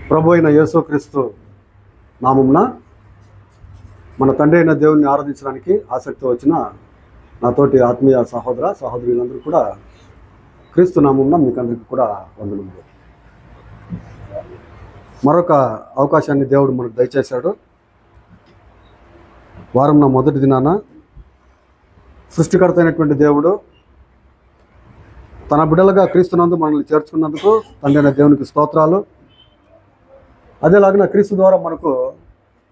ప్రభు అయిన యేసుక్రీస్తు నామమున మన తండ్రి అయిన దేవుణ్ణి ఆరాధించడానికి ఆసక్తి వచ్చిన నాతోటి ఆత్మీయ సహోదరులందరూ కూడా క్రీస్తు నామమున మీకు అందరికీ కూడా వందనములు. మరొక అవకాశాన్ని దేవుడు మనకు దయచేశాడు. వారం మొదటి దినాన సృష్టికర్త అయినటువంటి దేవుడు తన బిడ్డలుగా క్రీస్తునందు మనల్ని చేర్చుకున్నందుకు తండ్రి అయిన దేవునికి స్తోత్రాలు. అదేలాగిన క్రీస్తు ద్వారా మనకు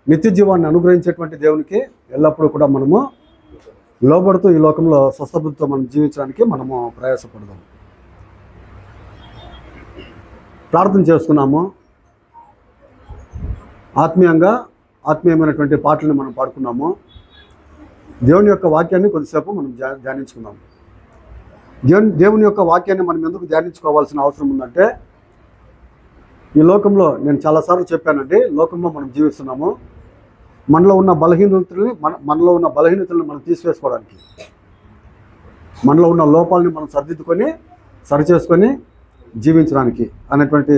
నిత్య జీవాన్ని అనుగ్రహించేటువంటి దేవునికి ఎల్లప్పుడూ కూడా మనము లోబడుతూ ఈ లోకంలో స్వస్థబుద్ధితో మనం జీవించడానికి మనము ప్రయాసపడదాం. ప్రార్థన చేసుకున్నాము. ఆత్మీయమైనటువంటి పాటలను మనం పాడుకున్నాము. దేవుని యొక్క వాక్యాన్ని కొద్దిసేపు మనం ధ్యానించుకున్నాము. దేవుని యొక్క వాక్యాన్ని మనం ఎందుకు ధ్యానించుకోవాల్సిన అవసరం ఉందంటే, ఈ లోకంలో నేను చాలాసార్లు చెప్పానండి, లోకంలో మనం జీవిస్తున్నాము. మనలో ఉన్న బలహీనతల్ని మనం తీసివేసుకోవడానికి, మనలో ఉన్న లోపాలని మనం సరిచేసుకొని జీవించడానికి అనేటువంటి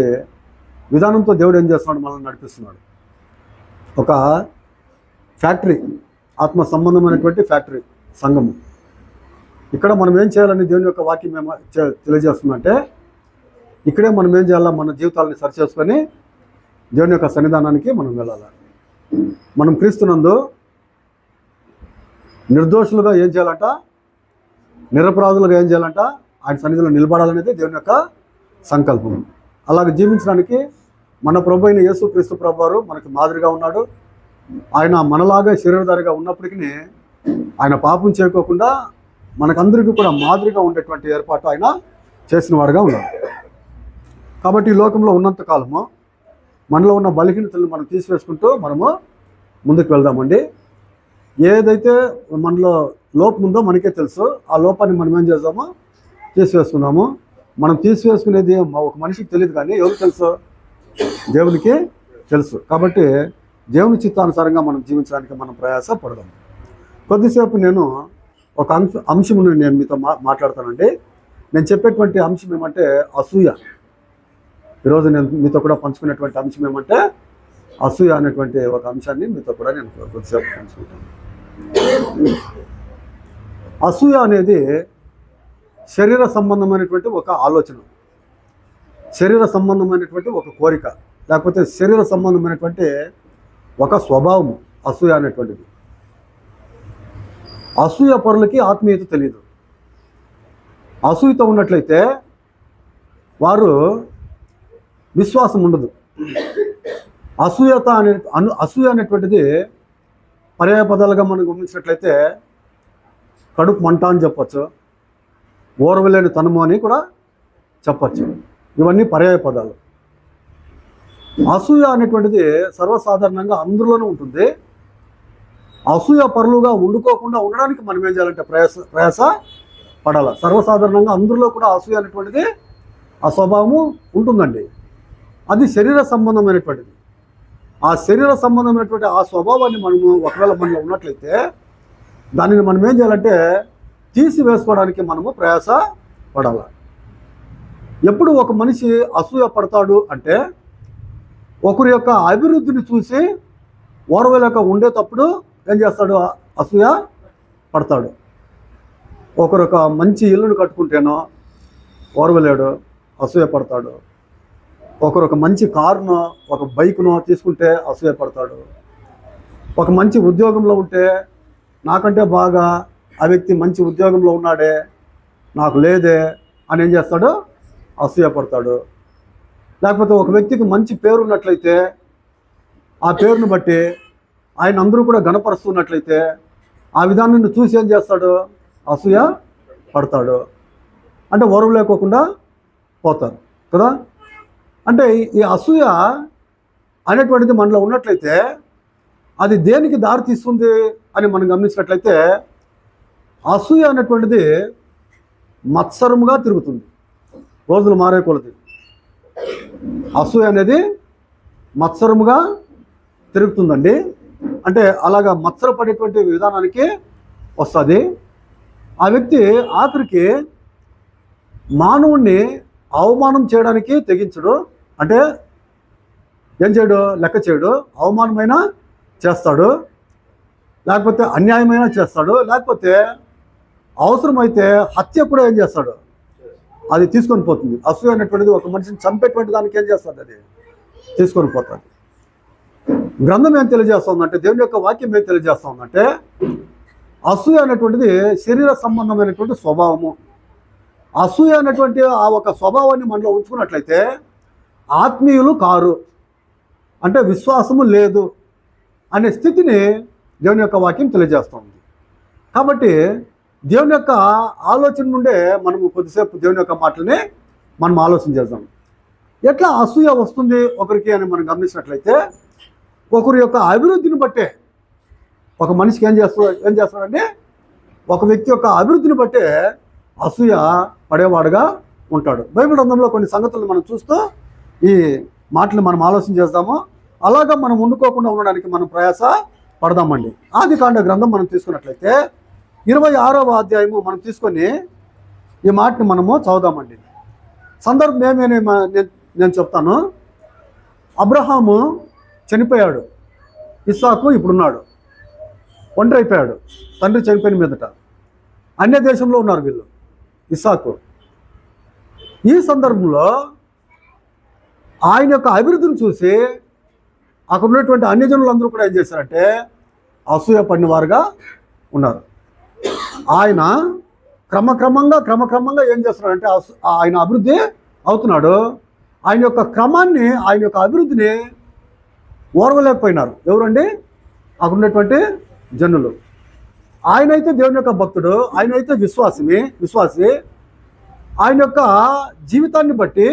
విధానంతో దేవుడు ఏం చేస్తున్నాడు, మనల్ని నడిపిస్తున్నాడు. ఒక ఫ్యాక్టరీ, ఆత్మ సంబంధమైనటువంటి ఫ్యాక్టరీ, సంఘము. ఇక్కడ మనం ఏం చేయాలని దేవుని యొక్క వాక్యం మేము తెలియజేస్తుందంటే, ఇక్కడే మనం ఏం చేయాలా, మన జీవితాలని సరిచేసుకొని దేవుని యొక్క సన్నిధానానికి మనం వెళ్ళాలి. మనం క్రీస్తునందు నిర్దోషులుగా ఏం చేయాలంట, నిరపరాధులుగా ఏం చేయాలంట, ఆయన సన్నిధిలో నిలబడాలనేది దేవుని యొక్క సంకల్పం. అలాగే జీవించడానికి మన ప్రభు అయిన యేసుక్రీస్తు ప్రభువారు మనకి మాదిరిగా ఉన్నాడు. ఆయన మనలాగా శరీరధారిగా ఉన్నప్పటికీ ఆయన పాపం చేయకోకుండా మనకందరికీ కూడా మాదిరిగా ఉండేటువంటి ఏర్పాటు ఆయన చేసిన వాడుగా ఉన్నాడు. కాబట్టి ఈ లోకంలో ఉన్నంత కాలము మనలో ఉన్న బలహీనతలను మనం తీసివేసుకుంటూ మనము ముందుకు వెళ్దామండి. ఏదైతే మనలో లోపం ఉందో మనకే తెలుసు. ఆ లోపాన్ని మనం ఏం చేద్దామో తీసివేసుకున్నాము. మనం తీసివేసుకునేది ఒక మనిషికి తెలియదు, కానీ ఎవరికి తెలుసు, దేవునికి తెలుసు. కాబట్టి దేవుని చిత్తానుసారంగా మనం జీవించడానికి మనం ప్రయాస పడదాం. కొద్దిసేపు నేను ఒక అంశమును నేను మీతో మాట్లాడతానండి. నేను చెప్పేటువంటి అంశం ఏమంటే అసూయ. ఈరోజు నేను మీతో కూడా పంచుకునేటువంటి అంశం ఏమంటే అసూయ అనేటువంటి ఒక అంశాన్ని మీతో కూడా నేను కొద్దిసేపు పంచుకుంటాను. అసూయ అనేది శరీర సంబంధమైనటువంటి ఒక ఆలోచన, శరీర సంబంధమైనటువంటి ఒక కోరిక, లేకపోతే శరీర సంబంధమైనటువంటి ఒక స్వభావము అసూయ అనేటువంటిది. అసూయ పరులకి ఆత్మీయత తెలియదు. అసూయతో ఉన్నట్లయితే వారు విశ్వాసం ఉండదు. అసూయ అనేటువంటిది పర్యాయ పదాలుగా మనం గమనించినట్లయితే కడుపు మంట అని చెప్పచ్చు, ఓర్వలేని తనము అని కూడా చెప్పచ్చు. ఇవన్నీ పర్యాయ పదాలు. అసూయ అనేటువంటిది సర్వసాధారణంగా అందరిలోనూ ఉంటుంది. అసూయ పరులుగా ఉండుకోకుండా ఉండడానికి మనం ఏం చేయాలంటే ప్రయాస పడాలి. సర్వసాధారణంగా అందరిలో కూడా అసూయ అనేటువంటిది ఆ స్వభావము ఉంటుందండి. అది శరీర సంబంధమైనటువంటిది. ఆ శరీర సంబంధమైనటువంటి ఆ స్వభావాన్ని మనము ఒకవేళ మనలో ఉన్నట్లయితే దానిని మనం ఏం చేయాలంటే తీసివేసుకోవడానికి మనము ప్రయాస పడాలి. ఎప్పుడు ఒక మనిషి అసూయ పడతాడు అంటే, ఒకరి యొక్క అభివృద్ధిని చూసి ఓర్వలేక ఉండేటప్పుడు ఏం చేస్తాడు, అసూయ పడతాడు. ఒకరు ఒక మంచి ఇల్లును కట్టుకుంటేనో ఓర్వలేడు, అసూయ పడతాడు. ఒకరు ఒక మంచి కారునో ఒక బైక్నో తీసుకుంటే అసూయ పడతాడు. ఒక మంచి ఉద్యోగంలో ఉంటే నాకంటే బాగా ఆ వ్యక్తి మంచి ఉద్యోగంలో ఉన్నాడే, నాకు లేదే అని ఏం చేస్తాడు, అసూయ పడతాడు. లేకపోతే ఒక వ్యక్తికి మంచి పేరు ఉన్నట్లయితే ఆ పేరును బట్టి ఆయన అందరూ కూడా గణపరుస్తున్నట్లయితే ఆ విధానాన్ని చూసి ఏం చేస్తాడు, అసూయ పడతాడు. అంటే ఓర్వ లేకోకుండా పోతారు కదా. అంటే ఈ అసూయ అనేటువంటిది మనలో ఉన్నట్లయితే అది దేనికి దారి తీస్తుంది అని మనం గమనించినట్లయితే, అసూయ అనేటువంటిది మత్సరముగా తిరుగుతుంది. రోజులు మారే కొలది అసూయ అనేది మత్సరముగా తిరుగుతుందండి. అంటే అలాగా మత్సరపడేటువంటి విధానానికి వస్తుంది. ఆ వ్యక్తి ఆఖరికి మానవుణ్ణి అవమానం చేయడానికి తెగించడు. అంటే ఏం చేయడు, లెక్క చేయడు. అవమానమైన చేస్తాడు, లేకపోతే అన్యాయమైన చేస్తాడు, లేకపోతే అవసరమైతే హత్య కూడా ఏం చేస్తాడు, అది తీసుకొని పోతుంది. అసూయ అనేటువంటిది ఒక మనిషిని చంపేటువంటి దానికి ఏం చేస్తుంది, అది తీసుకొని పోతుంది. గ్రంథం ఏం తెలియజేస్తుందంటే, దేవుని యొక్క వాక్యం ఏం తెలియజేస్తుందంటే, అసూయ అనేటువంటిది శరీర సంబంధమైనటువంటి స్వభావము. అసూయ అనేటువంటి ఆ ఒక స్వభావాన్ని మనలో ఉంచుకున్నట్లయితే ఆత్మీయులు కారు, అంటే విశ్వాసము లేదు అనే స్థితిని దేవుని యొక్క వాక్యం తెలియజేస్తుంది. కాబట్టి దేవుని యొక్క ఆలోచన నుండే మనము కొద్దిసేపు దేవుని యొక్క మాటలని మనం ఆలోచన చేద్దాం. ఎట్లా అసూయ వస్తుంది ఒకరికి అని మనం గమనించినట్లయితే, ఒకరి యొక్క అభివృద్ధిని బట్టే ఒక మనిషికి ఏం చేస్తాడంటే, ఒక వ్యక్తి యొక్క అభివృద్ధిని బట్టే అసూయ పడేవాడుగా ఉంటాడు. బైబిల్ గ్రంథంలో కొన్ని సంగతులను మనం చూస్తూ ఈ మాటలు మనం ఆలోచన చేద్దాము. అలాగా మనం ఉండుకోకుండా ఉండడానికి మనం ప్రయాస పడదామండి. ఆదికాండ గ్రంథం మనం తీసుకున్నట్లయితే 26వ అధ్యాయము మనం తీసుకొని ఈ మాటని మనము చదువుదామండి. సందర్భం ఏమేమి నేను చెప్తాను. అబ్రహాము చనిపోయాడు, ఇస్సాకు ఇప్పుడున్నాడు, ఒంటరి అయిపోయాడు. తండ్రి చనిపోయిన మీదట అన్య దేశంలో ఉన్నారు వీళ్ళు, ఇస్సాకు. ఈ సందర్భంలో ఆయన యొక్క అభివృద్ధిని చూసి అక్కడ ఉన్నటువంటి అన్యజనులందరూ కూడా ఏం చేశారంటే అసూయ పడిన వారుగా ఉన్నారు. ఆయన క్రమక్రమంగా ఏం చేస్తున్నాడంటే ఆయన అభివృద్ధి అవుతున్నాడు. ఆయన యొక్క క్రమాన్ని, ఆయన యొక్క అభివృద్ధిని ఓర్వలేకపోయినారు. ఎవరండి? అక్కడ ఉన్నటువంటి జనులు. ఆయనైతే దేవుని యొక్క భక్తుడు, ఆయనైతే విశ్వాసి. ఆయన యొక్క జీవితాన్ని బట్టి,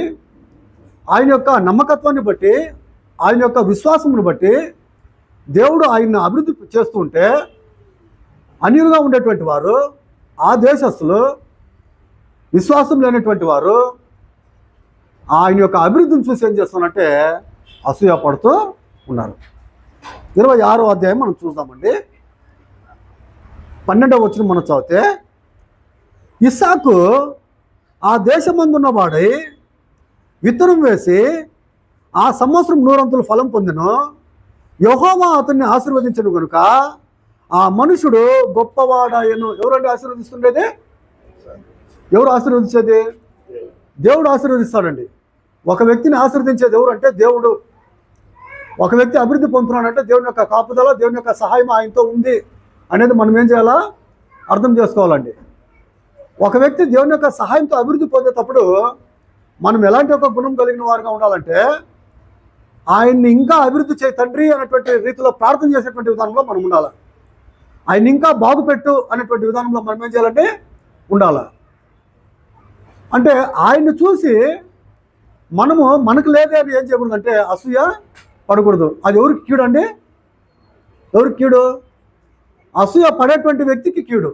ఆయన యొక్క నమ్మకత్వాన్ని బట్టి, ఆయన యొక్క విశ్వాసమును బట్టి దేవుడు ఆయన్ని అభివృద్ధి చేస్తుంటే, అన్యులుగా ఉండేటువంటి వారు, ఆ దేశస్తులు, విశ్వాసం లేనటువంటి వారు ఆయన యొక్క అభివృద్ధిని చూసి ఏం చేస్తున్నారంటే అసూయ పడుతూ ఉన్నారు. 26వ అధ్యాయం మనం చూద్దామండి. 12వ వచనం మనం చదివితే, ఇస్సాకు ఆ దేశమందున్న వాడై విత్తనం వేసి ఆ సంవత్సరం 100 ఫలం పొందెను. యెహోవా అతన్ని ఆశీర్వదించను కనుక ఆ మనుషుడు గొప్పవాడాయను. ఎవరంటే ఆశీర్వదిస్తుండేది? ఎవరు ఆశీర్వదించేది? దేవుడు ఆశీర్వదిస్తాడండి. ఒక వ్యక్తిని ఆశీర్వదించేది ఎవరు అంటే దేవుడు. ఒక వ్యక్తి అభివృద్ధి పొందుతున్నాడంటే దేవుని యొక్క కాపుదల, దేవుని యొక్క సహాయం ఆయనతో ఉంది అనేది మనం ఏం చేయాలా? అర్థం చేసుకోవాలండి. ఒక వ్యక్తి దేవుని యొక్క సహాయంతో అభివృద్ధి పొందేటప్పుడు మనం ఎలాంటి ఒక గుణం కలిగిన వారుగా ఉండాలంటే, ఆయన్ని ఇంకా అభివృద్ధి చేయి తండ్రి అనేటువంటి రీతిలో ప్రార్థన చేసేటువంటి విధానంలో మనం ఉండాలి. ఆయన ఇంకా బాగుపెట్టు అనేటువంటి విధానంలో మనం ఏం చేయాలంటే ఉండాలి. అంటే ఆయన్ని చూసి మనకు లేదే అని ఏం చేయకూడదంటే అసూయ పడకూడదు. అది ఎవరికి కీడు అండి? ఎవరికి కీడు? అసూయ పడేటువంటి వ్యక్తికి కీడు.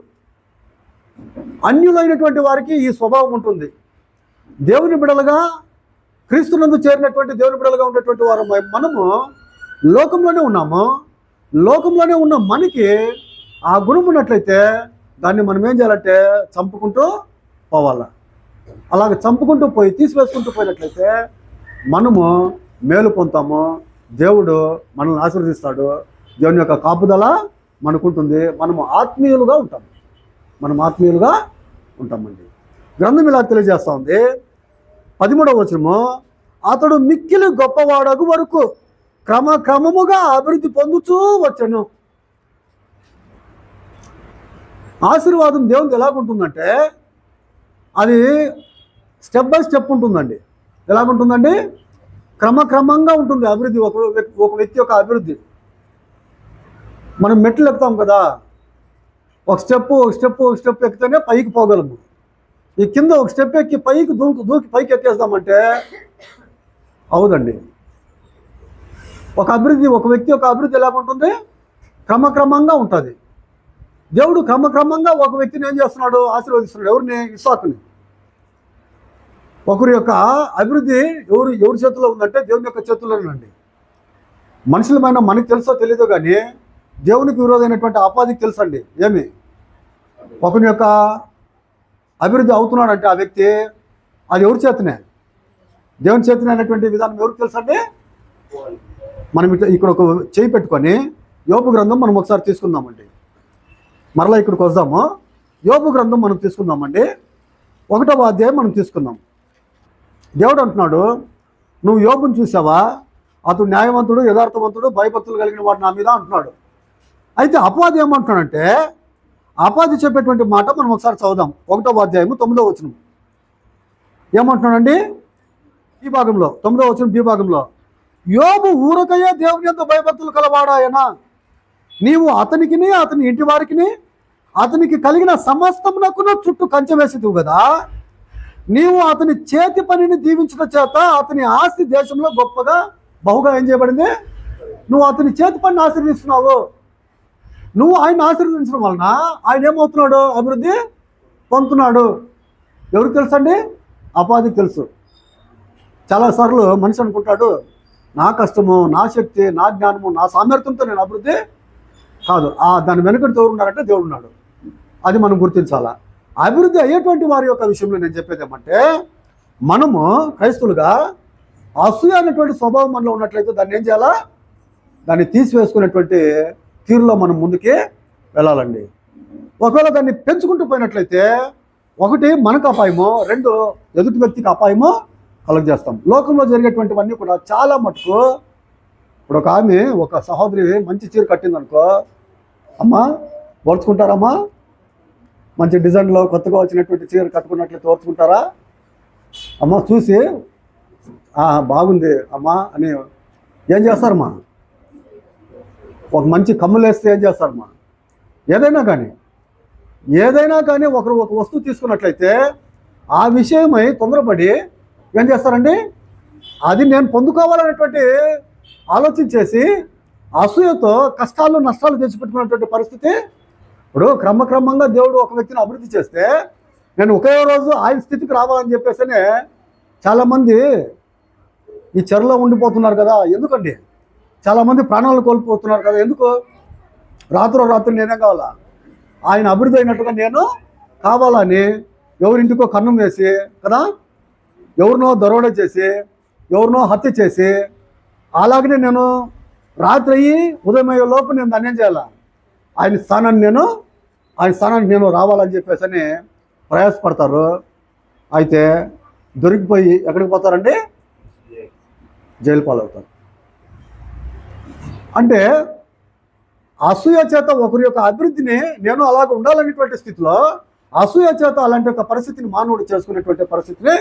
అన్యులైనటువంటి వారికి ఈ స్వభావం ఉంటుంది. దేవుని బిడలుగా, క్రీస్తునందు చేరినటువంటి దేవుని బిడలుగా ఉన్నటువంటి వారు మనము లోకంలోనే ఉన్నాము. లోకంలోనే ఉన్న మనకి ఆ గుణం ఉన్నట్లయితే దాన్ని మనం ఏం చేయాలంటే చంపుకుంటూ పోవాలి. అలాగ చంపుకుంటూ పోయి తీసివేసుకుంటూ పోయినట్లయితే మనము మేలు పొందుతాము. దేవుడు మనల్ని ఆశీర్వదిస్తాడు. దేవుని యొక్క కాపుదల మనకుంటుంది. మనము ఆత్మీయులుగా ఉంటామండి. గ్రంథం ఇలా తెలియజేస్తూ ఉంది. 13వ వచనము, అతడు మిక్కిలి గొప్పవాడగు వరకు క్రమముగా అభివృద్ధి పొందుతూ వచ్చాను. ఆశీర్వాదం దేవునికి ఎలాగుంటుందంటే అది స్టెప్ బై స్టెప్ ఉంటుందండి. ఎలాగుంటుందండి? క్రమంగా ఉంటుంది అభివృద్ధి. ఒక వ్యక్తి యొక్క అభివృద్ధి. మనం మెట్లు ఎక్కుతాం కదా, ఒక స్టెప్ ఎక్కితేనే పైకి పోగలము. ఈ కింద ఒక స్టెప్ ఎక్కి పైకి దూకి పైకి ఎక్కేస్తామంటే అవుదండి. ఒక వ్యక్తి యొక్క అభివృద్ధి ఎలాగుంటుంది? క్రమంగా ఉంటుంది. దేవుడు క్రమంగా ఒక వ్యక్తిని ఏం చేస్తున్నాడు? ఆశీర్వదిస్తున్నాడు. ఎవరిని? ఇస్సాకుని. ఒకరి యొక్క అభివృద్ధి ఎవరి చేతిలో ఉందంటే దేవుని యొక్క చేతుల్లోనండి. మనుషులమైన మనకు తెలుసో తెలియదో కానీ దేవునికి విరోధమైనటువంటి ఆపాదికి తెలుసండి. ఏమి? ఒకరి యొక్క అభివృద్ధి అవుతున్నాడంటే ఆ వ్యక్తి, అది ఎవరి చేతనే? దేవుని చేతనే అనేటువంటి విధానం ఎవరికి తెలుసండి? మనం ఇక్కడ ఒక చేయి పెట్టుకొని యోబు గ్రంథం మనం ఒకసారి తీసుకుందామండి. మరలా ఇక్కడికి వద్దాము. యోబు గ్రంథం మనం తీసుకుందామండి. 1వ అధ్యాయం మనం తీసుకుందాం. దేవుడు అంటున్నాడు, నువ్వు యోబుని చూసావా? అతడు న్యాయవంతుడు, యథార్థవంతుడు, భయభక్తులు కలిగిన వాడు నా మీద అంటున్నాడు. అయితే అపవాది ఏమంటున్నాడంటే, అపవాది చెప్పేటువంటి మాట మనం ఒకసారి చదువుదాం. 1వ అధ్యాయము 9వ వచనం ఏమంటున్నాడండి? ఈ భాగంలో 9వ వచనం బి భాగంలో, యోబు ఊరకయ్యే దేవుని యందు భయభక్తులు కలవాడాయనా, నీవు అతనికిని అతని ఇంటి వారికిని అతనికి కలిగిన సమస్తమునకును చుట్టూ కంచె వేసిదివు కదా. నీవు అతని చేతి పనిని దీవించడం చేత అతని ఆస్తి దేశంలో గొప్పగా బహుగా ఏం చేయబడింది? నువ్వు అతని చేతి పనిని ఆశీర్వదిస్తున్నావు. నువ్వు ఆయన ఆశీర్వదించడం వలన ఆయన ఏమవుతున్నాడు? అభివృద్ధి పొందుతున్నాడు. ఎవరికి తెలుసు అండి? అపవాదికి తెలుసు. చాలాసార్లు మనిషి అనుకుంటాడు, నా కష్టము, నా శక్తి, నా జ్ఞానము, నా సామర్థ్యంతో నేను అభివృద్ధి కాదు. దాని వెనుకటి ఎవరు ఉన్నారంటే దేవుడు ఉన్నాడు. అది మనం గుర్తించాలా. అభివృద్ధి అయ్యేటువంటి వారి యొక్క విషయంలో నేను చెప్పేది ఏమంటే, మనము క్రైస్తవులుగా అసూయ అనేటువంటి స్వభావం మనలో ఉన్నట్లయితే దాన్ని ఏం చేయాలా? దాన్ని తీసివేసుకునేటువంటి తీరులో మనం ముందుకి వెళ్ళాలండి. ఒకవేళ దాన్ని పెంచుకుంటూ పోయినట్లయితే, 1 మనకు అపాయము, 2 ఎదుటి వ్యక్తికి అపాయము కలుగజేస్తాం. లోకంలో జరిగేటువంటివన్నీ కూడా చాలా మటుకు, ఇప్పుడు ఒక ఆమె, ఒక సహోదరి మంచి చీర కట్టిందనుకో, అమ్మా ఓర్చుకుంటారమ్మా? మంచి డిజైన్లో కొత్తగా వచ్చినటువంటి చీర కట్టుకున్నట్లయితే ఓర్చుకుంటారా? అమ్మ చూసి బాగుంది అమ్మా అని ఏం చేస్తారమ్మా? ఒక మంచి కమ్ములు వేస్తే ఏం చేస్తారమ్మా? ఏదైనా కానీ ఒకరు ఒక వస్తువు తీసుకున్నట్లయితే ఆ విషయమై తొందరపడి ఏం చేస్తారండి? అది నేను పొందుకోవాలనేటువంటి ఆలోచించేసి అసూయతో కష్టాలు నష్టాలు తెచ్చిపెట్టుకున్నటువంటి పరిస్థితి. ఇప్పుడు క్రమక్రమంగా దేవుడు ఒక వ్యక్తిని అభివృద్ధి చేస్తే, నేను ఒకే రోజు ఆయన స్థితికి రావాలని చెప్పేసనే చాలామంది ఈ చెరలో ఉండిపోతున్నారు కదా. ఎందుకండి? చాలామంది ప్రాణాలు కోల్పోతున్నారు కదా. ఎందుకు? రాత్రి నేనే కావాలా? ఆయన అభివృద్ధి అయినట్టుగా నేను కావాలని ఎవరింటికో కన్నం వేసి కదా, ఎవరినో దరోడా చేసి, ఎవరినో హత్య చేసి, అలాగనే నేను రాత్రి అయ్యి ఉదయం అయ్యే లోపు నేను దాన్ని ఏం చేయాలా? ఆయన స్థానానికి నేను రావాలని చెప్పేసి అని ప్రయాసపడతారు. అయితే దొరికిపోయి ఎక్కడికి పోతారండి? జైలు పాలవుతారు. అంటే అసూయ చేత ఒకరి యొక్క అభివృద్ధిని నేను అలాగ ఉండాలనేటువంటి స్థితిలో అసూయ చేత అలాంటి ఒక పరిస్థితిని మానవుడు చేసుకునేటువంటి పరిస్థితిని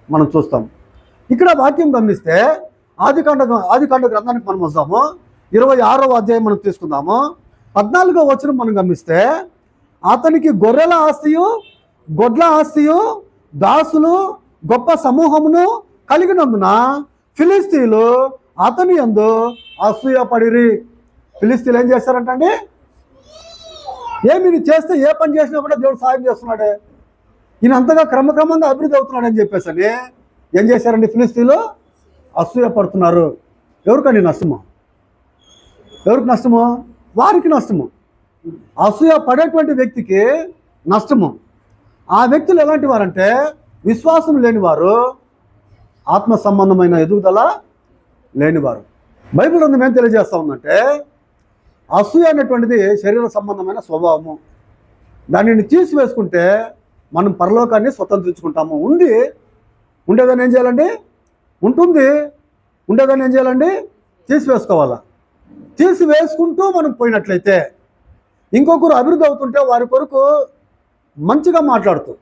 మనం చూస్తాం. ఇక్కడ వాక్యం గమనిస్తే ఆదికాండ గ్రంథానికి మనం వస్తాము. 26వ అధ్యాయం మనం తీసుకుందాము. 14వ వచనం మనం గమనిస్తే, అతనికి గొర్రెల ఆస్తియు, గొడ్ల ఆస్తియు, దాసులు, గొప్ప సమూహమును కలిగినందున ఫిలిస్తీయులు అతని యందు అసూయపడిరి. ఫిలిస్తీయులు ఏం చేస్తారంటండి? ఏమి చేస్తే ఏ పని చేసినా కూడా దేవుడు సాయం చేస్తున్నాడే, ఈయన అంతగా క్రమక్రమంగా అభివృద్ధి అవుతున్నాడని చెప్పేసి అని ఏం చేశారండి? ఫిలిస్తీయులు అసూయపడుతున్నారు. ఎవరికండి నష్టము? ఎవరికి నష్టము? వారికి నష్టము. అసూయ పడేటువంటి వ్యక్తికి నష్టము. ఆ వ్యక్తులు ఎలాంటి వారంటే, విశ్వాసం లేనివారు, ఆత్మ సంబంధమైన ఎదుగుదల లేనివారు. బైబిల్ గ్రంథం ఏం తెలియజేస్తూ ఉందంటే, అసూయ అనేటువంటిది శరీర సంబంధమైన స్వభావము. దానిని తీసివేసుకుంటే మనం పరలోకాన్ని స్వతంత్రించుకుంటాము. ఉండేదాన్ని ఏం చేయాలండి? ఉంటుంది. ఉండేదాన్ని ఏం చేయాలండి? తీసివేసుకోవాలా. తీసివేసుకుంటూ మనం పోయినట్లయితే, ఇంకొకరు అభివృద్ధి అవుతుంటే వారి కొరకు మంచిగా మాట్లాడుతూ,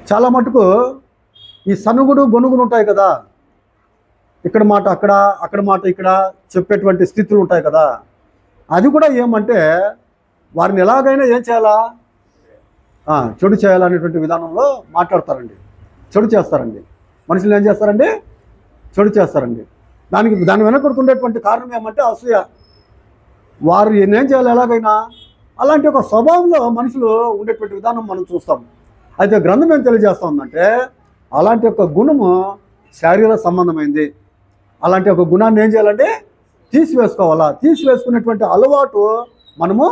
చాలా మటుకు ఈ సనుగుడు గొనుగులు ఉంటాయి కదా, ఇక్కడ మాట అక్కడ, అక్కడ మాట ఇక్కడ చెప్పేటువంటి స్థితులు ఉంటాయి కదా. అది కూడా ఏమంటే, వారిని ఎలాగైనా ఏం చేయాలా? చెడు చేయాలనేటువంటి విధానంలో మాట్లాడతారండి, చెడు చేస్తారండి. మనుషులు ఏం చేస్తారండి? చెడు చేస్తారండి. దాని వెనకడుతుండేటువంటి కారణం ఏమంటే అసూయ. వారు ఏం చేయాలి? ఎలాగైనా అలాంటి ఒక స్వభావంలో మనుషులు ఉండేటువంటి విధానం మనం చూస్తాం. అయితే గ్రంథం ఏం తెలియజేస్తూ ఉందంటే, అలాంటి ఒక గుణము శారీర సంబంధమైంది. అలాంటి ఒక గుణాన్ని ఏం చేయాలంటే తీసివేసుకోవాలా. తీసివేసుకునేటువంటి అలవాటు మనము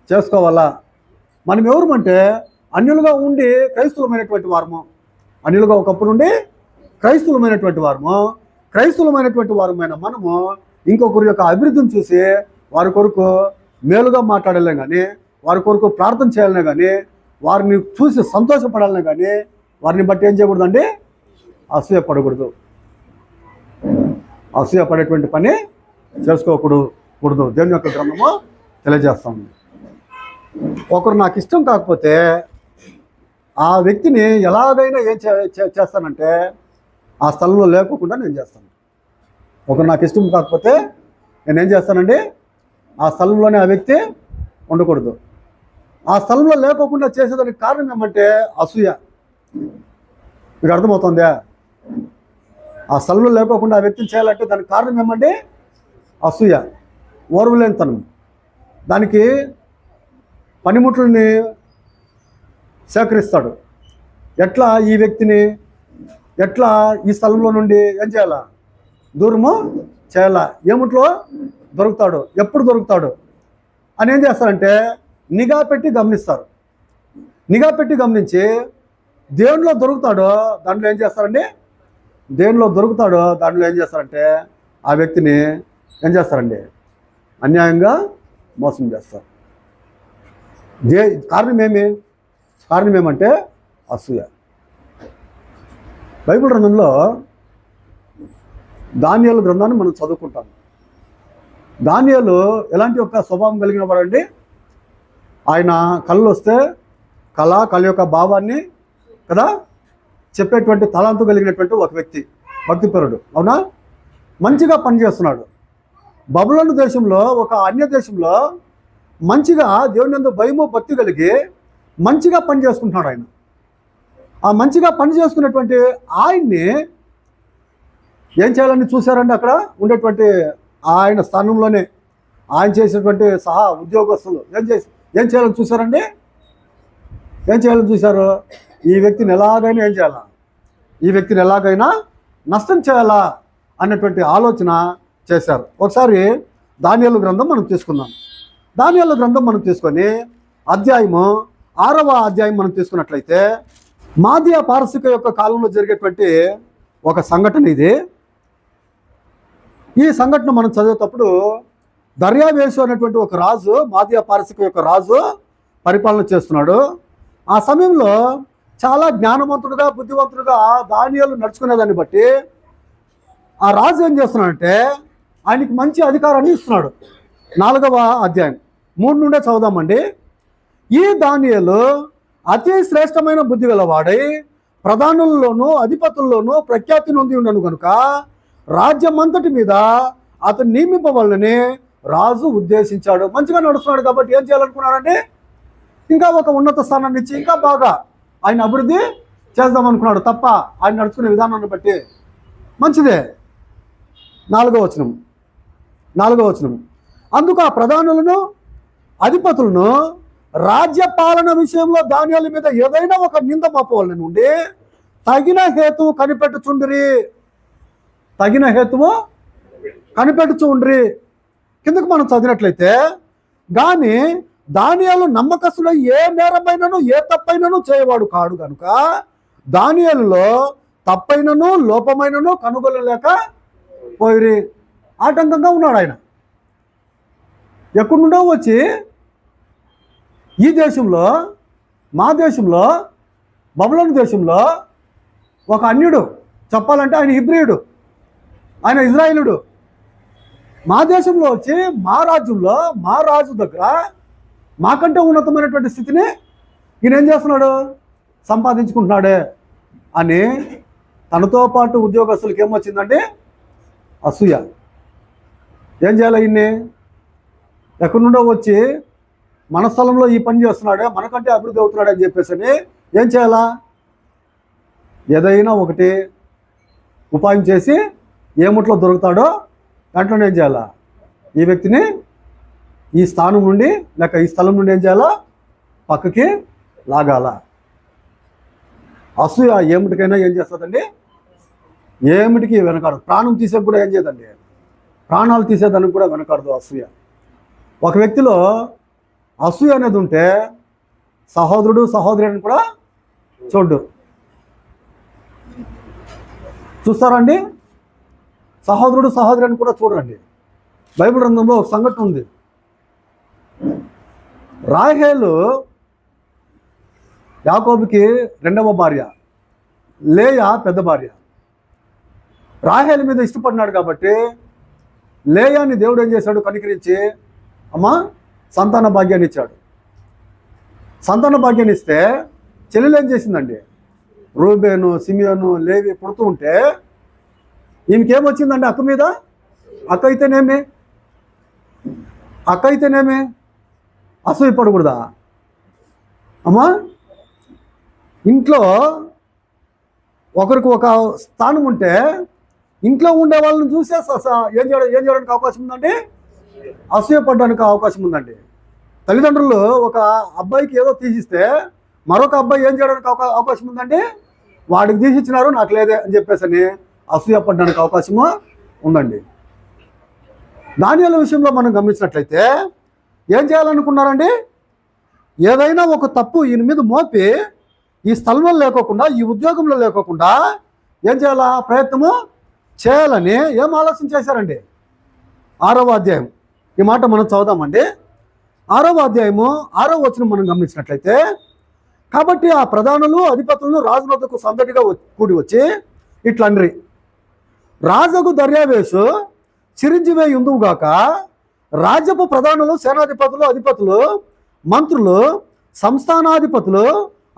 చేసుకోవాలా. మనం ఎవరమంటే అన్యులుగా ఉండి క్రైస్తవులమైనటువంటి వారము. అన్యులుగా ఒకప్పుడు ఉండి క్రైస్తవులమైనటువంటి వారము. క్రైస్తవులమైనటువంటి వారమైన మనము ఇంకొకరి యొక్క అభివృద్ధిని చూసి వారి కొరకు మేలుగా మాట్లాడాలనే కానీ, వారి కొరకు ప్రార్థన చేయాలనే కానీ, వారిని చూసి సంతోషపడాలనే కానీ, వారిని బట్టి ఏం చేయకూడదండి? అసూయ పడకూడదు. అసూయ పడేటువంటి పని చేసుకోకూడదు. దేవుని యొక్క గ్రంథము తెలియజేస్తాము. ఒకరు నాకు ఇష్టం కాకపోతే ఆ వ్యక్తిని ఎలాగైనా ఏం చేస్తానంటే ఆ స్థలంలో లేకోకుండా నేను చేస్తాను. ఒకరు నాకు ఇష్టం కాకపోతే నేనేం చేస్తానండి? ఆ స్థలంలోనే ఆ వ్యక్తి ఉండకూడదు. ఆ స్థలంలో లేకోకుండా చేసేదానికి కారణం ఏమంటే అసూయ. మీకు అర్థమవుతుందా? ఆ స్థలంలో లేకోకుండా ఆ వ్యక్తిని చేయాలంటే దానికి కారణం ఏమండి? అసూయ, ఓర్వలేనితనం. దానికి పనిముట్లని సేకరిస్తాడు. ఎట్లా ఈ వ్యక్తిని ఎట్లా ఈ స్థలంలో నుండి ఏం చేయాలా? దూరము చేయాలా? ఏమిట్లో దొరుకుతాడు, ఎప్పుడు దొరుకుతాడు అని ఏం చేస్తారంటే నిఘా పెట్టి గమనిస్తారు. నిఘా పెట్టి గమనించి దేనిలో దొరుకుతాడో దాంట్లో ఏం చేస్తారండి? దేనిలో దొరుకుతాడో దాంట్లో ఏం చేస్తారంటే ఆ వ్యక్తిని ఏం చేస్తారండి? అన్యాయంగా మోసం చేస్తారు. కారణం ఏమంటే అసూయ. బైబిల్ గ్రంథంలో దానియేలు గ్రంథాన్ని మనం చదువుకుంటాం. దానియేలు ఎలాంటి ఒక స్వభావం కలిగిన వాడండి? ఆయన కళ్ళు వస్తే కళ యొక్క భావాన్ని కదా చెప్పేటువంటి తలాంతు కలిగినటువంటి ఒక వ్యక్తి, భక్తిపరుడు. అవునా? మంచిగా పనిచేస్తున్నాడు. బబులోను దేశంలో, ఒక అన్య దేశంలో మంచిగా దేవుని యందు భయము భక్తి కలిగి మంచిగా పని చేసుకుంటున్నాడు ఆయన. ఆ మంచిగా పని చేసుకున్నటువంటి ఆయన్ని ఏం చేయాలని చూశారండి? అక్కడ ఉండేటువంటి ఆయన స్థానంలోనే ఆయన చేసేటువంటి సహా ఉద్యోగస్తులు ఏం చేయాలని చూశారండి? ఏం చేయాలని చూశారు? ఈ వ్యక్తిని ఎలాగైనా ఏం చేయాలా? ఈ వ్యక్తిని ఎలాగైనా నష్టం చేయాలా అన్నటువంటి ఆలోచన చేశారు. ఒకసారి దానియేలు గ్రంథం మనం తీసుకుందాం. దానియేలు గ్రంథం మనం తీసుకొని అధ్యాయము 6వ అధ్యాయం మనం తీసుకున్నట్లయితే మాదియా పారసిక యొక్క కాలంలో జరిగేటువంటి ఒక సంఘటన ఇది. ఈ సంఘటన మనం చదివేటప్పుడు దర్యావేషు అనేటువంటి ఒక రాజు, మాదియా పారసిక యొక్క రాజు పరిపాలన చేస్తున్నాడు. ఆ సమయంలో చాలా జ్ఞానవంతుడుగా బుద్ధివంతుడుగా దానియేలు నడుచుకునేదాన్ని బట్టి ఆ రాజు ఏం చేస్తున్నాడంటే ఆయనకి మంచి అధికారాన్ని ఇస్తున్నాడు. 4వ అధ్యాయం 3 నుండే చదువుదామండి. ఈ దానియేలు అతి శ్రేష్టమైన బుద్ధి గలవాడై ప్రధానుల్లోనూ అధిపతుల్లోనూ ప్రఖ్యాతి నొంది ఉండను కనుక రాజ్యమంతటి మీద అతను నియమింపవాలని రాజు ఉద్దేశించాడు. మంచిగా నడుస్తున్నాడు కాబట్టి ఏం చేయాలనుకున్నాడంటే ఇంకా ఒక ఉన్నత స్థానాన్ని ఇచ్చి ఇంకా బాగా ఆయన అభివృద్ధి చేద్దామనుకున్నాడు తప్ప ఆయన నడుచుకునే విధానాన్ని బట్టి మంచిదే. 4వ వచనం అందుకు ఆ ప్రధానులను అధిపతులను రాజ్యపాలన విషయంలో దానియేలు మీద ఏదైనా ఒక నింద మోపవలెను నుండి తగిన హేతువు కనిపెట్టుచుండ్రి. కిందకు మనం చదివినట్లయితే గాని దానియేలు నమ్మకస్తుడు, ఏ నేరమైనను ఏ తప్పైనను చేయవాడు కాడు కనుక దానియేలులో తప్పైనను లోపమైనను కనుగొనలేక పోయిరి. ఆటంకంగా ఉన్నాడు ఆయన. ఎక్కడి నుండో వచ్చి ఈ దేశంలో, మా దేశంలో, బబులోను దేశంలో ఒక అన్యుడు, చెప్పాలంటే ఆయన హిబ్రీయుడు, ఆయన ఇజ్రాయేలుడు, మా దేశంలో వచ్చి మా రాజ్యంలో మా రాజు దగ్గర మాకంటే ఉన్నతమైనటువంటి స్థితిని ఈయన ఏం చేస్తున్నాడు? సంపాదించుకుంటున్నాడే అని తనతో పాటు ఉద్యోగస్తులకి ఏమొచ్చిందంటే అసూయ. ఏం చేయాలి? ఈయన్ని ఎక్కడి నుండో వచ్చి మన స్థలంలో ఈ పని చేస్తున్నాడే, మనకంటే అభివృద్ధి అవుతున్నాడు అని చెప్పేసి ఏం చేయాలా? ఏదైనా ఒకటి ఉపాయం చేసి ఏముట్లో దొరుకుతాడో దాంట్లోనే ఏం చేయాలా? ఈ వ్యక్తిని ఈ స్థానం నుండి లేక ఈ స్థలం నుండి ఏం చేయాలా? పక్కకి లాగాల. అసూయ ఏమిటికైనా ఏం చేస్తుందండి? ఏమిటికి వెనకాడదు. ప్రాణం తీసే కూడా ఏం చేయదండి? ప్రాణాలు తీసేదానికి కూడా వెనకాడదు అసూయ. ఒక వ్యక్తిలో అసూయ అనేది ఉంటే సహోదరుడు సహోదరి అని కూడా చూస్తారండి. సహోదరుడు సహోదరి అని కూడా చూడండి. బైబిల్ గ్రంథంలో ఒక సంఘటన ఉంది. రాహేలు యాకోబుకి రెండవ భార్య, లేయా పెద్ద భార్య. రాహేలు మీద ఇష్టపడినాడు కాబట్టి లేయాని దేవుడు ఏం చేశాడు, కనికరించి అమ్మా సంతాన భాగ్యాన్ని ఇచ్చాడు. సంతాన భాగ్యాన్ని ఇస్తే చెల్లెలు ఏం చేసిందండి, రూబేను సిమియోను లేవి పుడుతూ ఉంటే ఈమెకేమొచ్చిందండి అక్క మీద? అక్క అయితేనేమే అసూయపడకూడదా అమ్మా? ఇంట్లో ఒకరికి ఒక స్థానం ఉంటే ఇంట్లో ఉండే వాళ్ళని చూసే ఏం చేయడానికి అవకాశం ఉందండి, అసూయపడడానికి అవకాశం ఉందండి. తల్లిదండ్రులు ఒక అబ్బాయికి ఏదో తీసిస్తే మరొక అబ్బాయి ఏం చేయడానికి అవకాశం ఉందండి, వాడికి తీసిచ్చినారు నాకు లేదే అని చెప్పేసి అని అసూయపడడానికి అవకాశము ఉందండి. దానియేలు విషయంలో మనం గమనించినట్లయితే ఏం చేయాలనుకున్నారండి, ఏదైనా ఒక తప్పు ఈయన మీద మోపి ఈ స్థలంలో లేకోకుండా, ఈ ఉద్యోగంలో లేకోకుండా ఏం చేయాలా, ప్రయత్నము చేయాలని ఏం ఆలోచన చేశారండి. 6వ అధ్యాయం ఈ మాట మనం చదువుదామండి. 6వ అధ్యాయము 6వ వచనం మనం గమనించినట్లయితే, కాబట్టి ఆ ప్రధానులు అధిపతులను రాజు వద్దకు సందడిగా కూడి వచ్చి ఇట్లండ్రి, రాజుకు దర్యావేషు చిరంజీవి ఉందువుగాక, రాజ్యపు ప్రధానులు సేనాధిపతులు అధిపతులు మంత్రులు సంస్థానాధిపతులు